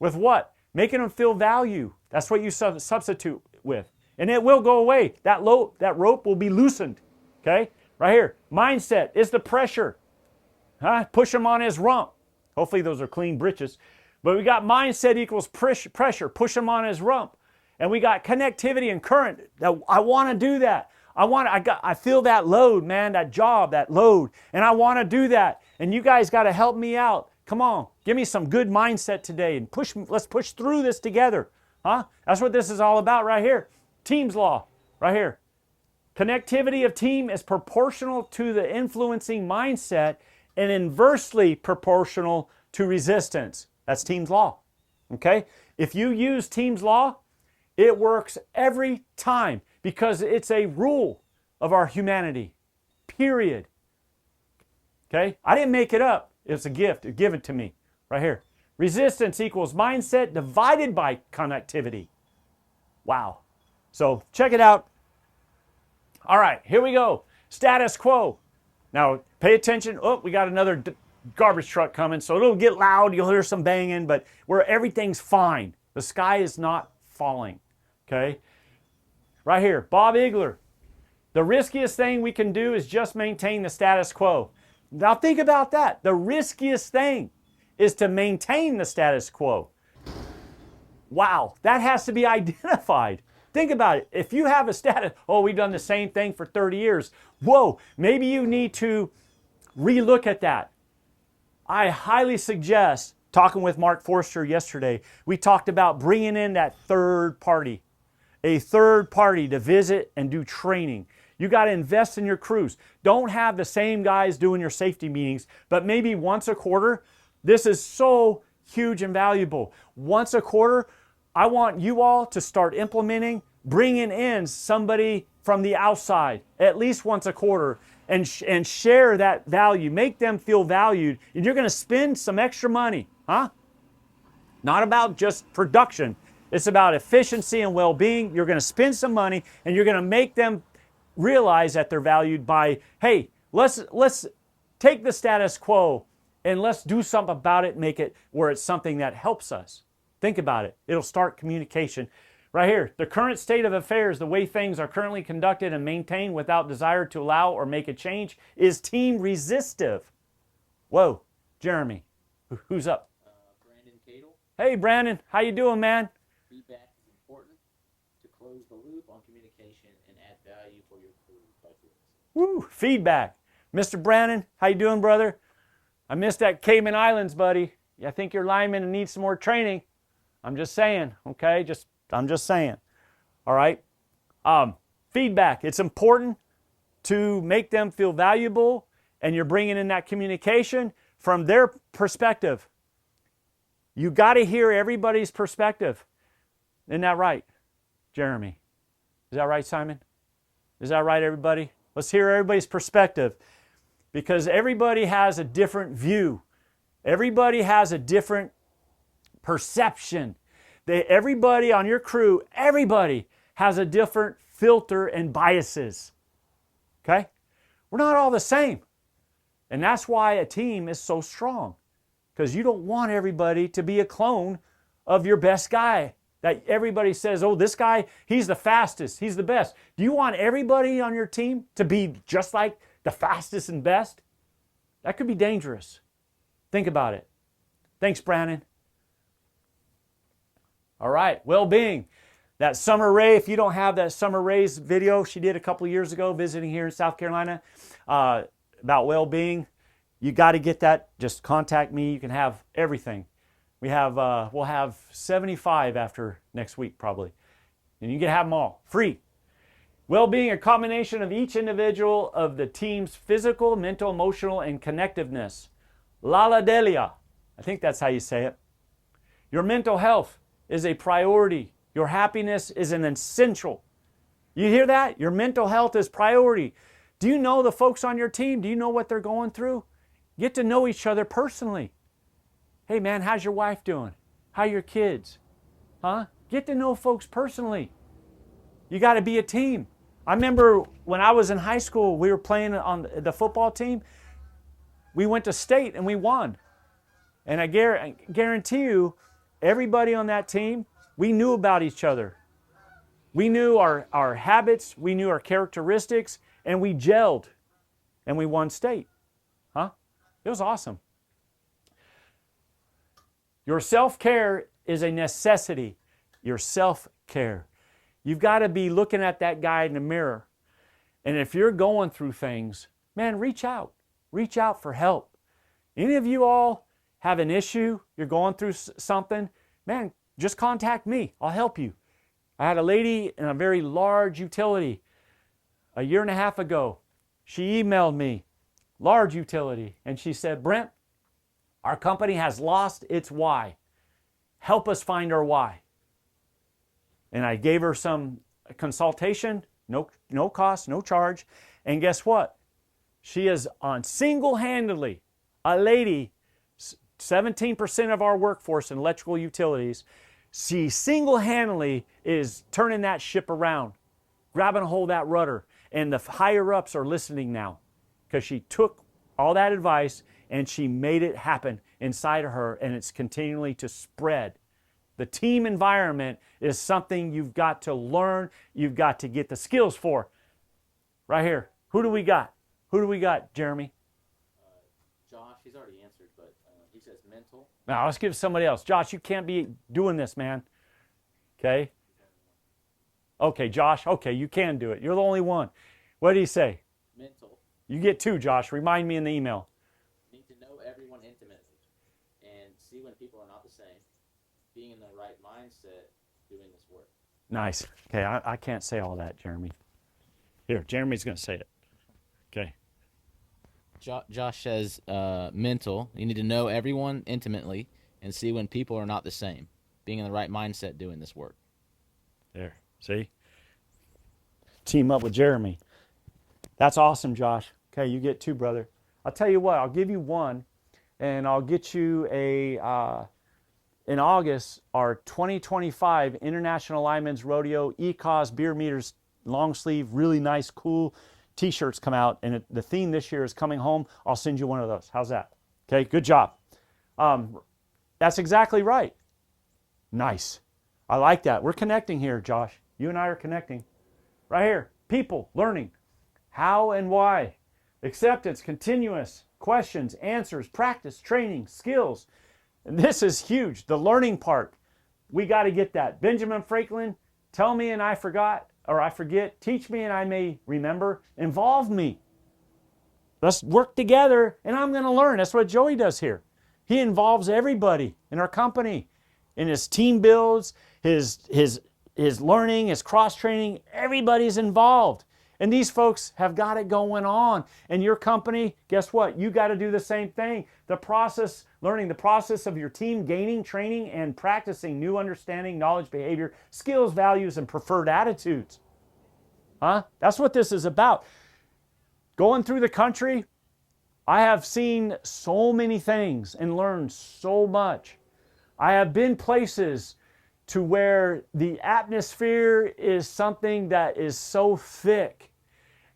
A: With what? Making them feel value. That's what you substitute with. And it will go away. That rope will be loosened. Okay? Right here. Mindset is the pressure. Push him on his rump. Hopefully those are clean britches. But we got mindset equals pressure. Push him on his rump. And we got connectivity and current. I want to do that. I feel that load, man, that job, that load. And I want to do that. And you guys got to help me out. Come on. Give me some good mindset today. And let's push through this together. That's what this is all about right here. Team's law, right here. Connectivity of team is proportional to the influencing mindset and inversely proportional to resistance. That's Team's law. Okay? If you use Team's law, it works every time because it's a rule of our humanity. Period. Okay? I didn't make it up. It's a gift given to me right here. Resistance equals mindset divided by connectivity. Wow. So check it out. All right, here we go. Status quo. Now pay attention. Oh, we got another garbage truck coming, so it'll get loud. You'll hear some banging, but where everything's fine. The sky is not falling. Okay? Right here, Bob Igler. The riskiest thing we can do is just maintain the status quo. Now think about that. The riskiest thing is to maintain the status quo. Wow, that has to be identified. Think about it. If you have a status, oh, we've done the same thing for 30 years. Whoa, maybe you need to relook at that. I highly suggest, talking with Mark Forster yesterday, we talked about bringing in that third party. A third party to visit and do training. You got to invest in your crews. Don't have the same guys doing your safety meetings, but maybe once a quarter. This is so huge and valuable. Once a quarter, I want you all to start implementing, bringing in somebody from the outside, at least once a quarter, and share that value. Make them feel valued. And you're going to spend some extra money, Not about just production. It's about efficiency and well-being. You're going to spend some money, and you're going to make them realize that they're valued by, hey, let's take the status quo and let's do something about it, make it where it's something that helps us. Think about it. It'll start communication. Right here, the current state of affairs, the way things are currently conducted and maintained without desire to allow or make a change, is team resistive. Whoa, Jeremy, who's up?
J: Brandon Cadle.
A: Hey, Brandon, how you doing, man?
J: Feedback is important to close the loop on communication and add value for your crew.
A: Woo, feedback. Mr. Brandon, how you doing, brother? I missed that Cayman Islands, buddy. I think your lineman needs some more training. I'm just saying, okay? I'm just saying. All right? Feedback. It's important to make them feel valuable, and you're bringing in that communication from their perspective. You got to hear everybody's perspective. Isn't that right, Jeremy? Is that right, Simon? Is that right, everybody? Let's hear everybody's perspective, because everybody has a different view. Everybody has a different perception. Everybody on your crew, everybody has a different filter and biases. Okay? We're not all the same. And that's why a team is so strong, because you don't want everybody to be a clone of your best guy. That everybody says, oh, this guy, he's the fastest, he's the best. Do you want everybody on your team to be just like the fastest and best? That could be dangerous. Think about it. Thanks, Brandon. All right, well-being. That Summer Rae, if you don't have that Summer Rae's video she did a couple of years ago visiting here in South Carolina about well-being, You got to get that. Just contact me. You can have everything. We'll have 75 after next week probably. And you can have them all free. Well-being, a combination of each individual of the team's physical, mental, emotional, and connectiveness. Lala Delia. I think that's how you say it. Your mental health is a priority. Your happiness is an essential. You hear that? Your mental health is priority. Do you know the folks on your team? Do you know what they're going through? Get to know each other personally. Hey man, how's your wife doing? How are your kids? Huh? Get to know folks personally. You got to be a team. I remember when I was in high school, we were playing on the football team. We went to state and we won. And I guarantee you, everybody on that team, we knew about each other. We knew our habits, we knew our characteristics, and we gelled. And we won state. Huh? It was awesome. Your self-care is a necessity. Your self-care. You've got to be looking at that guy in the mirror. And if you're going through things, man, reach out. Reach out for help. Any of you all have an issue, you're going through something, man, just contact me. I'll help you. I had a lady in a very large utility a year and a half ago. She emailed me, large utility, and she said, Brent, our company has lost its why. Help us find our why. And I gave her some consultation, no cost, no charge. And guess what? She is on single-handedly, a lady, 17% of our workforce in electrical utilities, she single-handedly is turning that ship around, grabbing a hold of that rudder. And the higher-ups are listening now because she took all that advice and she made it happen inside of her, and it's continually to spread. The team environment is something you've got to learn, you've got to get the skills for. Right here. Who do we got? Who do we got, Jeremy?
J: Josh, he's already answered, but he says mental.
A: Now, let's give somebody else. Josh, you can't be doing this, man. Okay? Okay, Josh. Okay, you can do it. You're the only one. What did he say?
J: Mental.
A: You get two, Josh. Remind me in the email.
J: Need to know everyone intimately and see when people are not the same. Being in the right mindset, doing this work.
A: Nice. Okay, I can't say all that, Jeremy. Here, Jeremy's going to say it. Okay.
J: Josh says mental. You need to know everyone intimately and see when people are not the same. Being in the right mindset, doing this work.
A: There. See? Team up with Jeremy. That's awesome, Josh. Okay, you get two, brother. I'll tell you what, I'll give you one, and I'll get you in August, our 2025 International Linemen's Rodeo ECOS Bierer Meters long sleeve, really nice, cool t-shirts come out, and the theme this year is coming home. I'll send you one of those. How's that? Okay, good job. That's exactly right. Nice. I like that. We're connecting here, Josh. You and I are connecting. Right here. People, learning. How and why. Acceptance, continuous. Questions, answers, practice, training, skills. And this is huge. The learning part. We got to get that. Benjamin Franklin, tell me and I forgot, or I forget. Teach me and I may remember. Involve me. Let's work together and I'm going to learn. That's what Joey does here. He involves everybody in our company. In his team builds, his learning, his cross-training, everybody's involved. And these folks have got it going on. And your company, guess what? You got to do the same thing. The process, learning the process of your team, gaining, training, and practicing new understanding, knowledge, behavior, skills, values, and preferred attitudes. Huh? That's what this is about. Going through the country, I have seen so many things and learned so much. I have been places to where the atmosphere is something that is so thick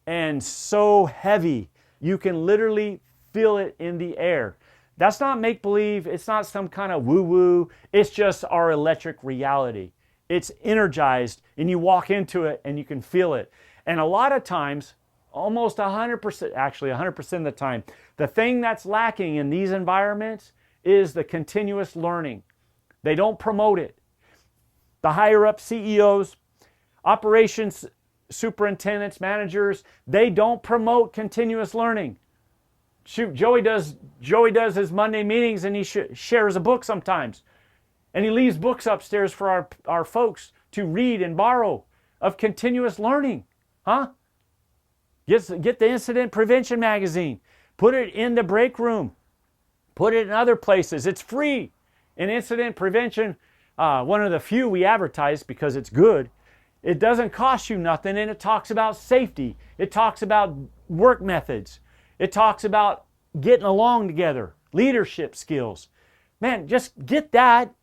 A: and so heavy, you can literally feel it in the air. That's not make-believe, it's not some kind of woo-woo, it's just our electric reality. It's energized and you walk into it and you can feel it. And a lot of times, almost 100%, actually 100% of the time, the thing that's lacking in these environments is the continuous learning. They don't promote it. The higher up CEOs, operations superintendents, managers, they don't promote continuous learning. Shoot, Joey does his Monday meetings, and he shares a book sometimes. And he leaves books upstairs for our folks to read and borrow of continuous learning. Huh? Get the Incident Prevention magazine. Put it in the break room. Put it in other places. It's free. In Incident Prevention, one of the few we advertise because it's good. It doesn't cost you nothing, and it talks about safety. It talks about work methods. It talks about getting along together, leadership skills. Man, just get that,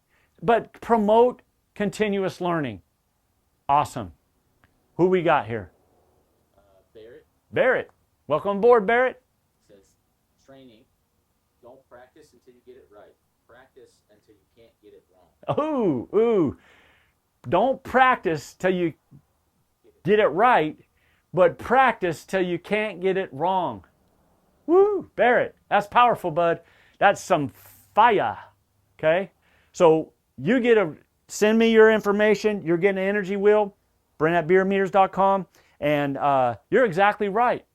A: but promote continuous learning. Awesome. Who we got here?
J: Barrett
A: Barrett. Welcome aboard, Barrett.
J: says, training, don't practice until you get it right. Practice until you can't get it wrong.
A: Ooh. Don't practice till you get it right, but practice till you can't get it wrong. Woo, Barrett, that's powerful, bud. That's some fire, okay? So you get send me your information. You're getting an energy wheel, Brent at bierermeters.com, and you're exactly right.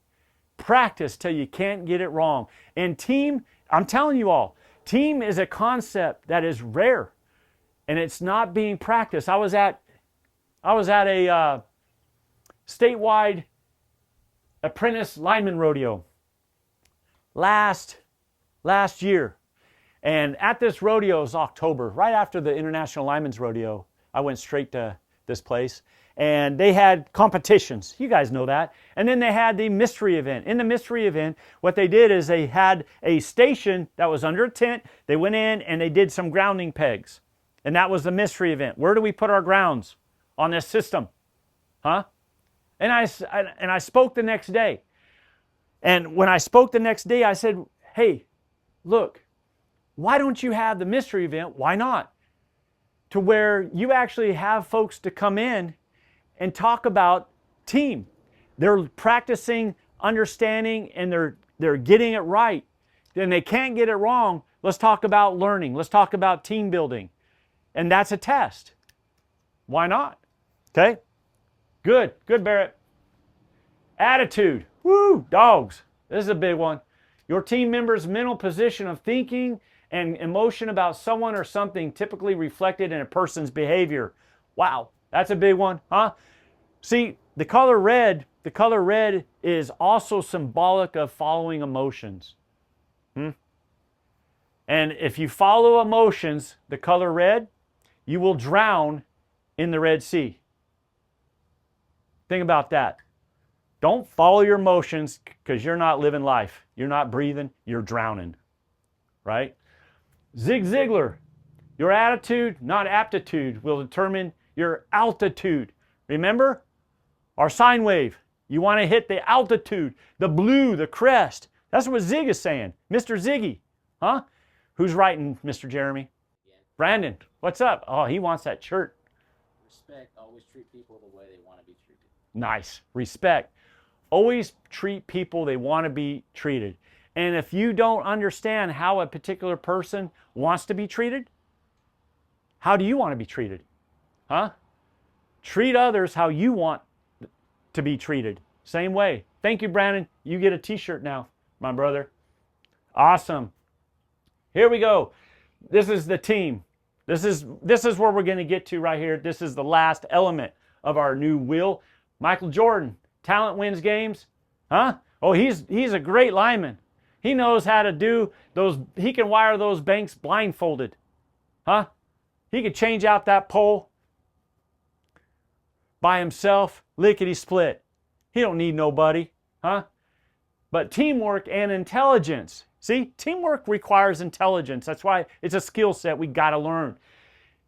A: Practice till you can't get it wrong. And team, I'm telling you all, team is a concept that is rare, and it's not being practiced. I was at a statewide apprentice lineman rodeo last year. And at this rodeo, it was October, right after the International Linemen's Rodeo. I went straight to this place. And they had competitions. You guys know that. And then they had the mystery event. In the mystery event, what they did is they had a station that was under a tent. They went in and they did some grounding pegs. And that was the mystery event. Where do we put our grounds on this system? Huh? And I spoke the next day. And when I spoke the next day, I said, hey, look, why don't you have the mystery event? Why not? To where you actually have folks to come in and talk about team. They're practicing understanding and they're getting it right. Then they can't get it wrong. Let's talk about learning. Let's talk about team building. And that's a test. Why not? Okay? Good, Barrett. Attitude. Woo, dogs. This is a big one. Your team member's mental position of thinking and emotion about someone or something typically reflected in a person's behavior. Wow, that's a big one, huh? See, the color red is also symbolic of following emotions. And if you follow emotions, the color red, you will drown in the Red Sea. Think about that. Don't follow your emotions because you're not living life. You're not breathing, you're drowning, right? Zig Ziglar, your attitude, not aptitude, will determine your altitude. Remember? Our sine wave. You want to hit the altitude, the blue, the crest. That's what Zig is saying. Mr. Ziggy. Huh? Who's writing, Mr. Jeremy?
J: Yeah.
A: Brandon. What's up? Oh, he wants that shirt.
J: Respect, always treat people the way they want to be treated.
A: Nice. Respect. Always treat people they want to be treated. And if you don't understand how a particular person wants to be treated, how do you want to be treated? Huh? Treat others how you want to be treated. Same way. Thank you, Brandon. You get a t-shirt now, my brother. Awesome. Here we go. This is the team. This is where we're going to get to right here. This is the last element of our new wheel. Michael Jordan, talent wins games. Huh? Oh, he's a great lineman. He knows how to do those. He can wire those banks blindfolded. Huh? He could change out that pole by himself, lickety split. He don't need nobody. Huh? But teamwork and intelligence. See, teamwork requires intelligence. That's why it's a skill set we got to learn.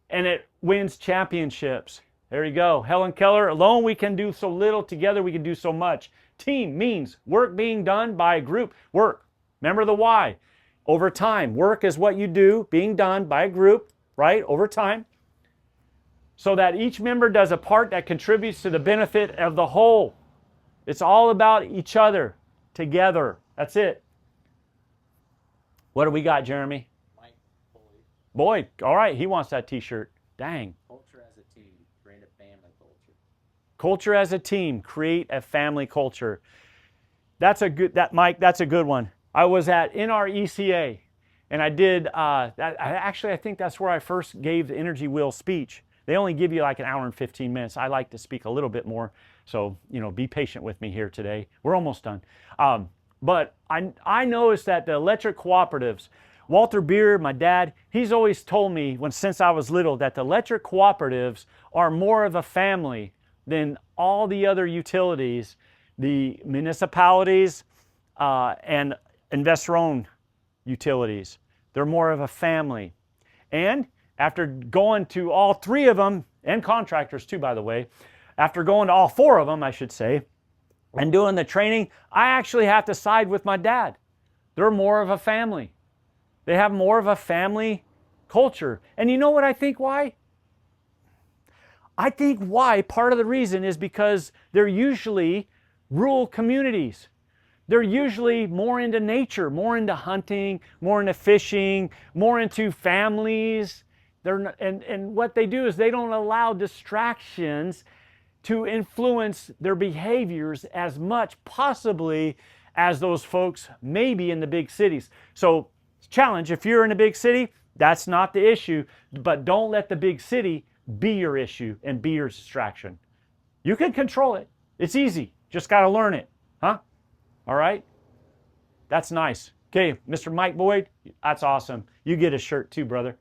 A: And it wins championships. There you go. Helen Keller, alone we can do so little, together we can do so much. Team means work being done by a group. Work. Remember the why. Over time. Work is what you do being done by a group, right? Over time. So that each member does a part that contributes to the benefit of the whole. It's all about each other together. That's it. What do we got, Jeremy?
J: Mike
A: Boyd. All right, he wants that t-shirt. Dang.
J: Culture as a team, create a family culture.
A: Culture as a team, create a family culture. Mike, that's a good one. I was at NRECA, and I did, I think that's where I first gave the Energy Wheel speech. They only give you like an hour and 15 minutes. I like to speak a little bit more, so, you know, be patient with me here today. We're almost done. But I noticed that the electric cooperatives, Walter Bierer, my dad, he's always told me since I was little that the electric cooperatives are more of a family than all the other utilities, the municipalities and investor-owned utilities. They're more of a family. And after going to all three of them, and contractors too, by the way, after going to all four of them, I should say, and doing the training, I actually have to side with my dad. They're more of a family. They have more of a family culture. And you know what I think why? I think why, part of the reason is because they're usually rural communities. They're usually more into nature, more into hunting, more into fishing, more into families. And what they do is they don't allow distractions to influence their behaviors as much possibly as those folks maybe in the big cities. So challenge, if you're in a big city, that's not the issue, but don't let the big city be your issue and be your distraction. You can control it. It's easy. Just got to learn it. Huh? All right? That's nice. Okay, Mr. Mike Boyd, that's awesome. You get a shirt too, brother.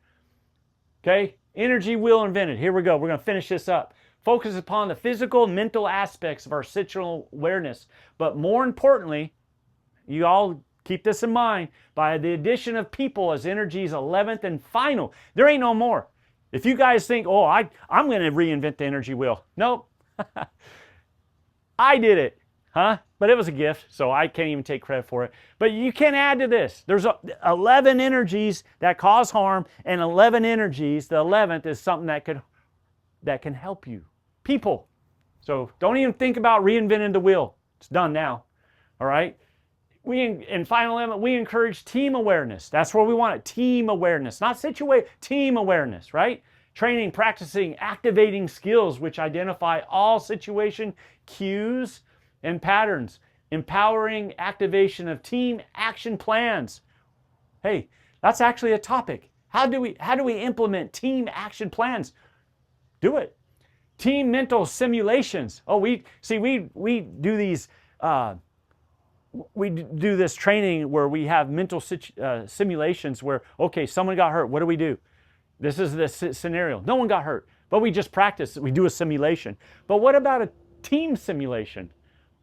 A: Okay, Energy Wheel Invented. Here we go. We're going to finish this up. Focus upon the physical and mental aspects of our situational awareness. But more importantly, you all keep this in mind, by the addition of people as energy's 11th and final. There ain't no more. If you guys think, oh, I'm going to reinvent the energy wheel. Nope. I did it. Huh? But it was a gift, so I can't even take credit for it. But you can add to this. There's 11 energies that cause harm, and 11 energies. The 11th is something that can help you. People. So don't even think about reinventing the wheel. It's done now. All right? In final element, we encourage team awareness. That's where we want it. Team awareness. Not team awareness, right? Training, practicing, activating skills which identify all situation cues and patterns. Empowering activation of team action plans. Hey, that's actually a topic. How do we implement team action plans? Do it. Team mental simulations. Oh, we do these. We do this training where we have mental simulations where, okay, someone got hurt. What do we do? This is the scenario. No one got hurt, but we just practice. We do a simulation. But what about a team simulation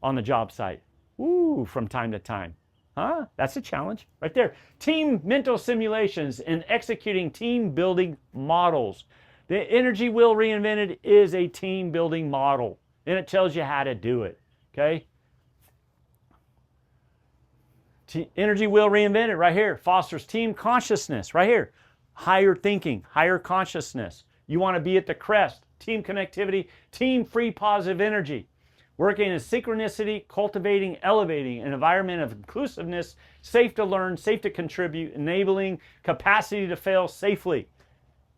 A: on the job site? Ooh, from time to time. Huh? That's a challenge right there. Team mental simulations and executing team building models. The Energy Wheel Reinvented is a team building model, and it tells you how to do it. Okay? Energy Wheel Reinvented right here fosters team consciousness right here. Higher thinking, higher consciousness. You want to be at the crest. Team connectivity, team free positive energy. Working in synchronicity, cultivating, elevating an environment of inclusiveness, safe to learn, safe to contribute, enabling capacity to fail safely.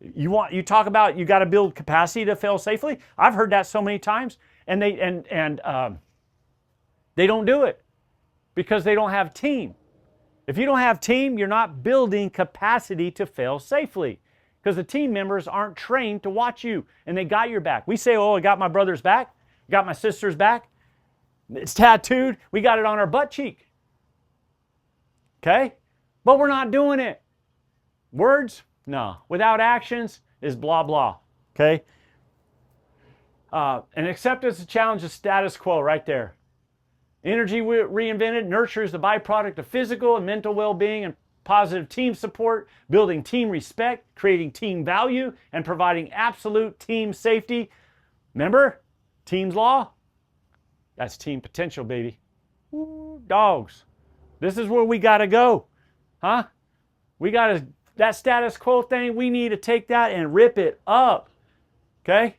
A: You talk about you got to build capacity to fail safely. I've heard that so many times, and they don't do it because they don't have team. If you don't have team, you're not building capacity to fail safely because the team members aren't trained to watch you and they got your back. We say, oh, I got my brother's back, got my sister's back. It's tattooed. We got it on our butt cheek. Okay? But we're not doing it. Words? No. Without actions is blah, blah. Okay? And acceptance of challenge is status quo right there. Energy Reinvented nurtures the byproduct of physical and mental well-being and positive team support, building team respect, creating team value, and providing absolute team safety. Remember? Team's law? That's team potential, baby. Ooh, dogs. This is where we got to go. Huh? We got to, that status quo thing, we need to take that and rip it up. Okay?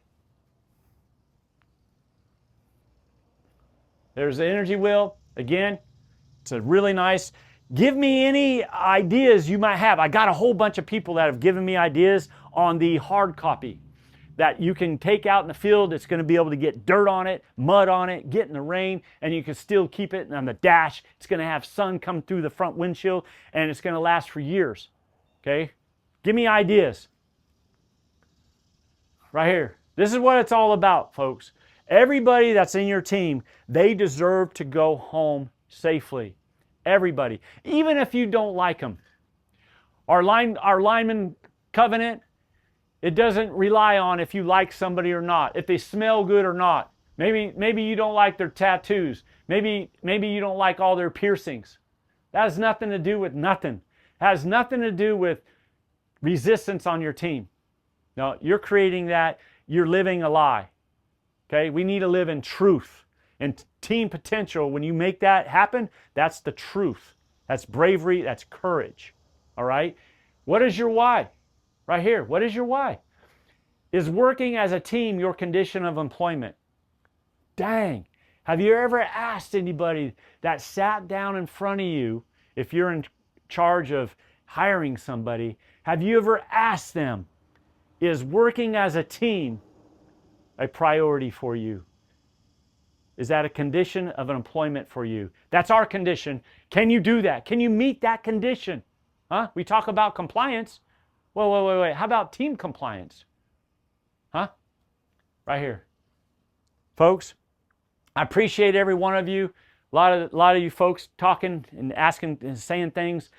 A: There's the energy wheel. Again, it's a really nice. Give me any ideas you might have. I got a whole bunch of people that have given me ideas on the hard copy. that you can take out in the field. It's going to be able to get dirt on it, mud on it, get in the rain, and you can still keep it on the dash. It's going to have sun come through the front windshield, and it's going to last for years. Okay? Give me ideas. Right here. This is what it's all about, folks. Everybody that's in your team, they deserve to go home safely. Everybody. Even if you don't like them. Our lineman covenant, it doesn't rely on if you like somebody or not, if they smell good or not. Maybe you don't like their tattoos. Maybe you don't like all their piercings. That has nothing to do with nothing. It has nothing to do with resistance on your team. No, you're creating that. You're living a lie. Okay? We need to live in truth. And team potential, when you make that happen, that's the truth. That's bravery. That's courage. All right? What is your why? Right here. What is your why? Is working as a team your condition of employment? Dang. Have you ever asked anybody that sat down in front of you, if you're in charge of hiring somebody, have you ever asked them, is working as a team a priority for you? Is that a condition of employment for you? That's our condition. Can you do that? Can you meet that condition? Huh? We talk about compliance. Wait. How about team compliance? Huh? Right here. Folks, I appreciate every one of you. A lot of you folks talking and asking and saying things,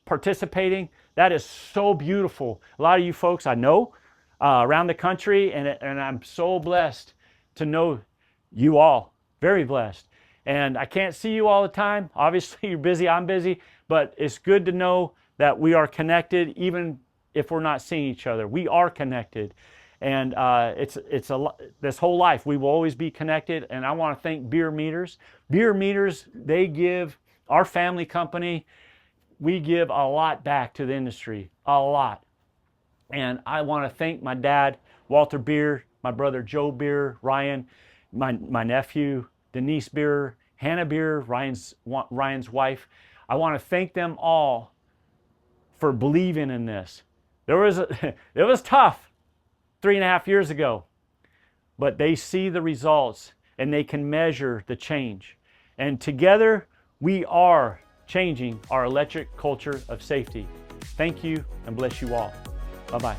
A: participating. That is so beautiful. A lot of you folks I know around the country, and I'm so blessed to know you all. Very blessed. And I can't see you all the time. Obviously, you're busy. I'm busy. But it's good to know that we are connected, even if we're not seeing each other. We are connected. And this whole life, we will always be connected. And I want to thank Bierer Meters. Bierer Meters, they give our family company, we give a lot back to the industry, a lot. And I want to thank my dad, Walter Bierer, my brother Joe Bierer, Ryan, my nephew, Denise Bierer, Hannah Bierer, Ryan's wife. I want to thank them all for believing in this. It was tough 3.5 years ago, but they see the results and they can measure the change. And together we are changing our electric culture of safety. Thank you and bless you all. Bye-bye.